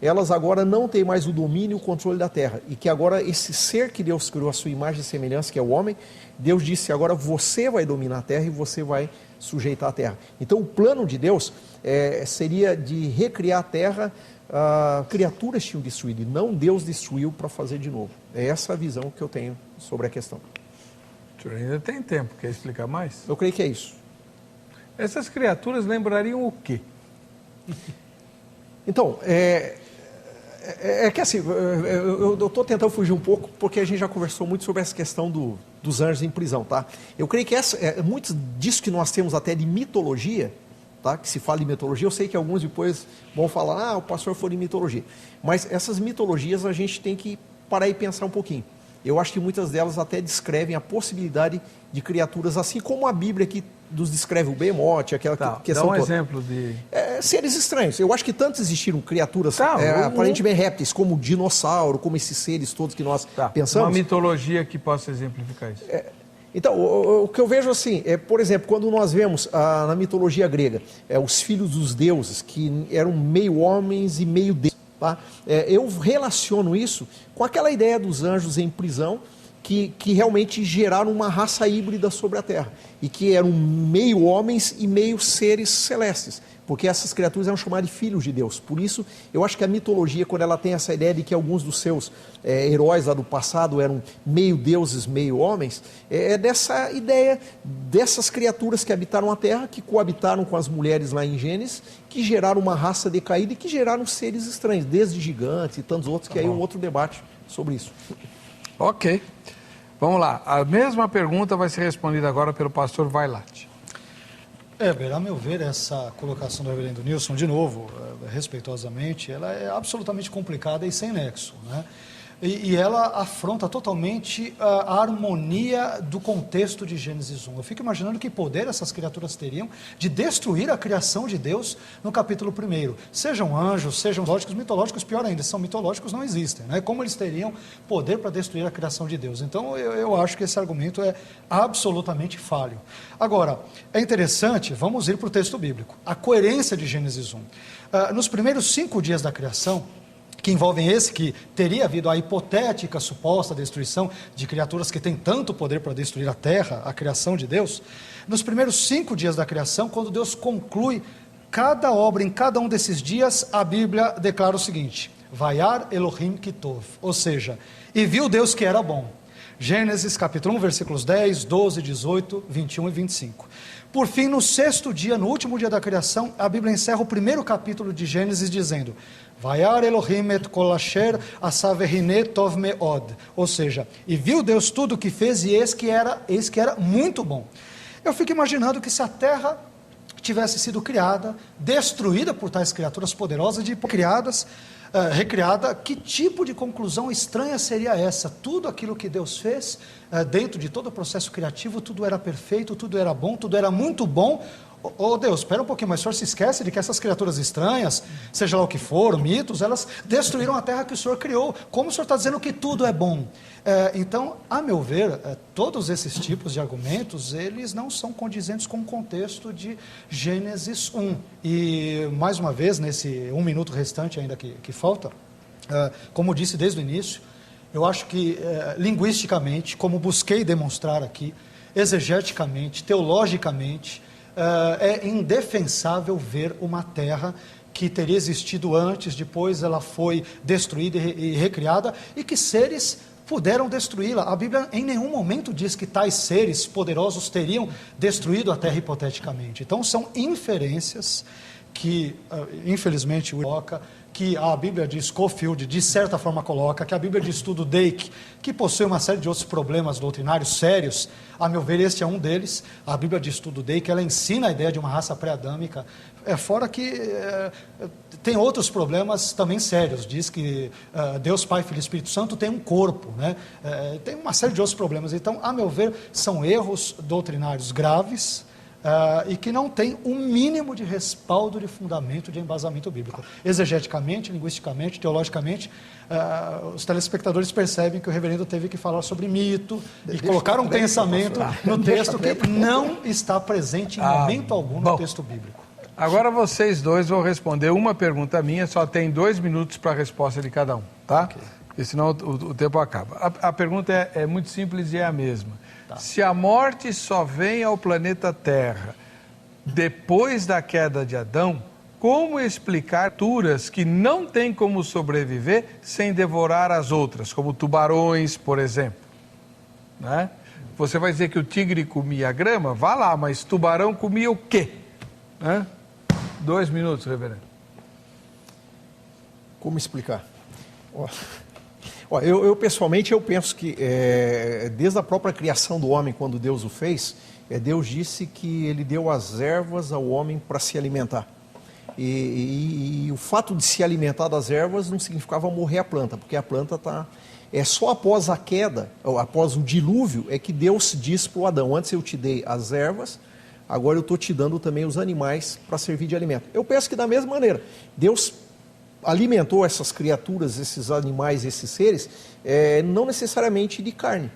elas agora não têm mais o domínio e o controle da terra. E que agora esse ser que Deus criou à sua imagem e semelhança, que é o homem, Deus disse: agora você vai dominar a terra e você vai sujeitar a terra. Então o plano de Deus seria de recriar a terra. Criaturas tinham destruído e não Deus destruiu para fazer de novo. É essa a visão que eu tenho sobre a questão. O senhor ainda tem tempo, quer explicar mais? Eu creio que é isso. Essas criaturas lembrariam o quê? Então, que assim, eu estou tentando fugir um pouco, porque a gente já conversou muito sobre essa questão dos anjos em prisão, tá? Eu creio que muitos disso que nós temos até de mitologia, tá? Que se fala em mitologia, eu sei que alguns depois vão falar: o pastor foi em mitologia. Mas essas mitologias a gente tem que parar e pensar um pouquinho. Eu acho que muitas delas até descrevem a possibilidade de criaturas, assim como a Bíblia que nos descreve o behemoth, aquela questão toda. Dá um exemplo de... seres estranhos. Eu acho que tanto existiram criaturas aparentemente répteis, como o dinossauro, como esses seres todos que nós pensamos. Uma mitologia que possa exemplificar isso. Então, o que eu vejo assim, por exemplo, quando nós vemos na mitologia grega, os filhos dos deuses, que eram meio homens e meio deuses. Tá? Eu relaciono isso com aquela ideia dos anjos em prisão, que realmente geraram uma raça híbrida sobre a terra, e que eram meio homens e meio seres celestes, porque essas criaturas eram chamadas de filhos de Deus. Por isso, eu acho que a mitologia, quando ela tem essa ideia de que alguns dos seus heróis lá do passado eram meio deuses, meio homens, é dessa ideia dessas criaturas que habitaram a terra, que coabitaram com as mulheres lá em Gênesis, que geraram uma raça decaída e que geraram seres estranhos, desde gigantes e tantos outros, que aí é um outro debate sobre isso. Ok. Vamos lá. A mesma pergunta vai ser respondida agora pelo pastor Vailate. A meu ver, essa colocação do reverendo Nilson, de novo, respeitosamente, ela é absolutamente complicada e sem nexo, né? E ela afronta totalmente a harmonia do contexto de Gênesis 1. Eu fico imaginando que poder essas criaturas teriam de destruir a criação de Deus no capítulo 1. Sejam anjos, sejam mitológicos, pior ainda, se são mitológicos, não existem, né? Como eles teriam poder para destruir a criação de Deus? Então, eu acho que esse argumento é absolutamente falho. Agora, é interessante, vamos ir para o texto bíblico, a coerência de Gênesis 1. Nos primeiros 5 dias da criação, que envolvem que teria havido a hipotética suposta destruição de criaturas que têm tanto poder para destruir a terra, a criação de Deus, nos primeiros 5 dias da criação, quando Deus conclui cada obra em cada um desses dias, a Bíblia declara o seguinte: Vayar Elohim Kitov, ou seja, e viu Deus que era bom. Gênesis capítulo 1, versículos 10, 12, 18, 21 e 25. Por fim, no 6º dia, no último dia da criação, a Bíblia encerra o primeiro capítulo de Gênesis dizendo: Vayar Elohim et kol asher asav hine tov meod. Ou seja, e viu Deus tudo o que fez e eis que era muito bom. Eu fico imaginando que se a terra tivesse sido criada, destruída por tais criaturas poderosas, criadas, recriada, que tipo de conclusão estranha seria essa? Tudo aquilo que Deus fez, dentro de todo o processo criativo, tudo era perfeito, tudo era bom, tudo era muito bom. Ô Deus, espera um pouquinho, mas o Senhor se esquece de que essas criaturas estranhas, seja lá o que for, mitos, elas destruíram a terra que o Senhor criou. Como o Senhor está dizendo que tudo é bom? Então, a meu ver, todos esses tipos de argumentos, eles não são condizentes com o contexto de Gênesis 1. E, mais uma vez, nesse 1 minuto restante ainda que falta, como disse desde o início, eu acho que, linguisticamente, como busquei demonstrar aqui, exegeticamente, teologicamente, é indefensável ver uma terra que teria existido antes, depois ela foi destruída e recriada, e que seres puderam destruí-la. A Bíblia em nenhum momento diz que tais seres poderosos teriam destruído a terra hipoteticamente. Então são inferências que, infelizmente, coloca, que a Bíblia de Scofield, de certa forma, coloca, que a Bíblia de estudo Dake, que possui uma série de outros problemas doutrinários sérios, a meu ver, este é um deles. A Bíblia de estudo Dake, ela ensina a ideia de uma raça pré-adâmica, fora que tem outros problemas também sérios. Diz que Deus, Pai, Filho e Espírito Santo tem um corpo, né? Tem uma série de outros problemas. Então, a meu ver, são erros doutrinários graves, e que não tem um mínimo de respaldo de fundamento, de embasamento bíblico. Exegeticamente, linguisticamente, teologicamente, os telespectadores percebem que o reverendo teve que falar sobre mito e colocar um pensamento no texto que não está presente em momento algum no texto bíblico. Agora vocês dois vão responder uma pergunta minha, só tem 2 minutos para a resposta de cada um, tá? Okay. Porque senão o tempo acaba. A pergunta é muito simples e é a mesma. Tá. Se a morte só vem ao planeta Terra depois da queda de Adão, como explicar criaturas que não têm como sobreviver sem devorar as outras, como tubarões, por exemplo? Né? Você vai dizer que o tigre comia grama? Vá lá, mas tubarão comia o quê? Né? 2 minutos, reverendo. Como explicar? Eu pessoalmente, eu penso que desde a própria criação do homem, quando Deus o fez, Deus disse que ele deu as ervas ao homem para se alimentar. E o fato de se alimentar das ervas não significava morrer a planta, porque a planta está... só após a queda, após o dilúvio, é que Deus diz para o Adão: antes eu te dei as ervas, agora eu estou te dando também os animais para servir de alimento. Eu penso que da mesma maneira, Deus alimentou essas criaturas, esses animais, esses seres, não necessariamente de carne,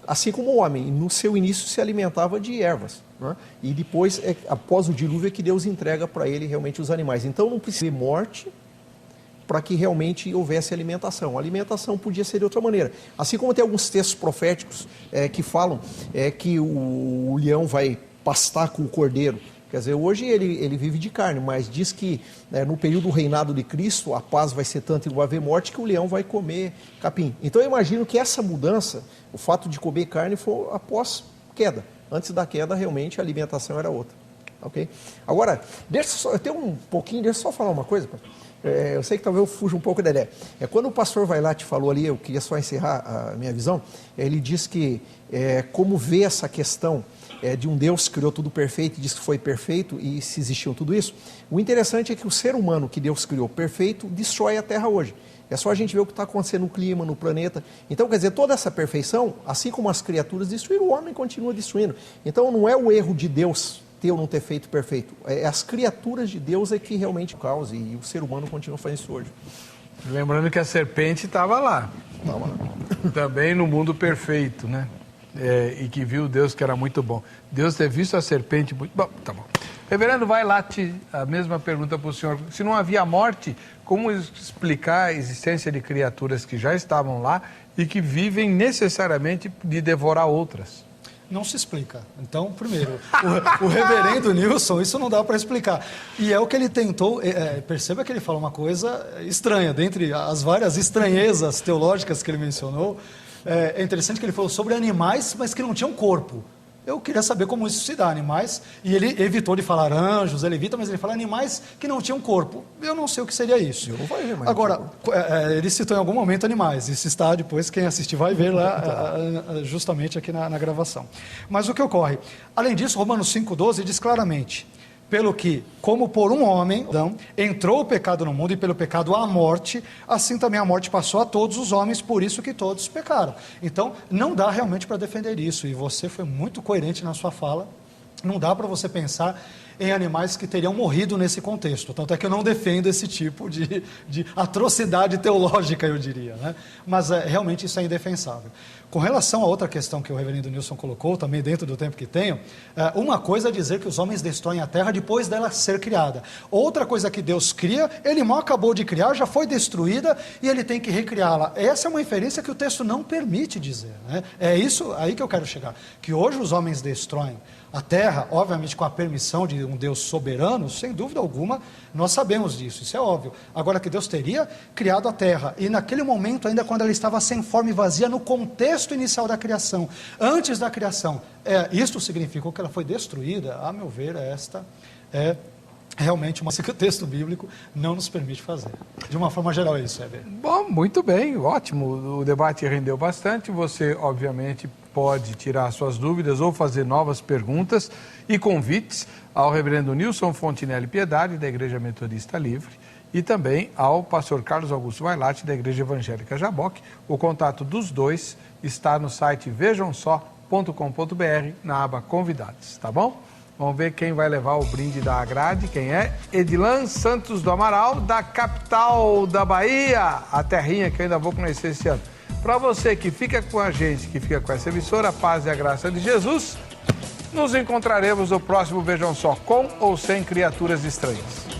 assim como o homem, no seu início se alimentava de ervas, né? E depois, após o dilúvio, é que Deus entrega para ele realmente os animais. Então não precisa de morte para que realmente houvesse alimentação. A alimentação podia ser de outra maneira. Assim como tem alguns textos proféticos que falam que o leão vai pastar com o cordeiro. Quer dizer, hoje ele vive de carne, mas diz que no período do reinado de Cristo, a paz vai ser tanta e não vai haver morte, que o leão vai comer capim. Então eu imagino que essa mudança, o fato de comer carne, foi após queda. Antes da queda, realmente, a alimentação era outra. Okay? Agora, deixa eu só falar uma coisa. Eu sei que talvez eu fuja um pouco da ideia. Quando o pastor Vailate falou ali, eu queria só encerrar a minha visão, ele disse que como vê essa questão de um Deus que criou tudo perfeito, diz que foi perfeito e se existiu tudo isso. O interessante é que o ser humano que Deus criou perfeito destrói a Terra hoje. É só a gente ver o que está acontecendo no clima, no planeta. Então, quer dizer, toda essa perfeição, assim como as criaturas destruíram, o homem continua destruindo. Então, não é o erro de Deus ter ou não ter feito perfeito. As criaturas de Deus é que realmente causam, e o ser humano continua fazendo isso hoje. Lembrando que a serpente estava lá. Também no mundo perfeito, né? E que viu Deus que era muito bom. Deus ter visto a serpente muito... Bom, tá bom. Reverendo Vailate, a mesma pergunta para o senhor. Se não havia morte, como explicar a existência de criaturas que já estavam lá e que vivem necessariamente de devorar outras? Não se explica. Então, primeiro, o reverendo Nilson, isso não dá para explicar. E é o que ele tentou, perceba que ele falou uma coisa estranha, dentre as várias estranhezas teológicas que ele mencionou. É interessante que ele falou sobre animais, mas que não tinham corpo. Eu queria saber como isso se dá, animais, e ele evitou de falar anjos, ele evita, mas ele fala animais que não tinham corpo. Eu não sei o que seria isso. Eu não vou ver mais. Agora, ele citou em algum momento animais, isso está depois, quem assistir vai ver lá, justamente aqui na gravação. Mas o que ocorre? Além disso, Romanos 5,12 diz claramente Pelo que, como por um homem, Adão, entrou o pecado no mundo e pelo pecado a morte, assim também a morte passou a todos os homens, por isso que todos pecaram. Então, não dá realmente para defender isso, e você foi muito coerente na sua fala, não dá para você pensar em animais que teriam morrido nesse contexto. Tanto é que eu não defendo esse tipo de atrocidade teológica, eu diria, né? Mas realmente isso é indefensável. Com relação a outra questão que o reverendo Nilson colocou, também dentro do tempo que tenho, uma coisa é dizer que os homens destroem a terra depois dela ser criada. Outra coisa que Deus cria, ele mal acabou de criar, já foi destruída e ele tem que recriá-la. Essa é uma inferência que o texto não permite dizer, né? É isso aí que eu quero chegar. Que hoje os homens destroem a terra, obviamente com a permissão de um Deus soberano, sem dúvida alguma, nós sabemos disso, isso é óbvio. Agora que Deus teria criado a terra, e naquele momento ainda quando ela estava sem forma e vazia, no contexto inicial da criação, antes da criação, isto significou que ela foi destruída, a meu ver, esta é realmente uma coisa que o texto bíblico não nos permite fazer. De uma forma geral é isso, Heber. Bom, muito bem, ótimo, o debate rendeu bastante, você obviamente pode tirar suas dúvidas ou fazer novas perguntas e convites ao reverendo Nilson Fontinelli Piedade, da Igreja Metodista Livre, e também ao pastor Carlos Augusto Vailate, da Igreja Evangélica Jaboque. O contato dos dois está no site vejamsó.com.br, na aba Convidados, tá bom? Vamos ver quem vai levar o brinde da grade, quem é? Edilan Santos do Amaral, da capital da Bahia, a terrinha que eu ainda vou conhecer esse ano. Para você que fica com a gente, que fica com essa emissora, a paz e a graça de Jesus, nos encontraremos no próximo Vejam Só, com ou sem criaturas estranhas.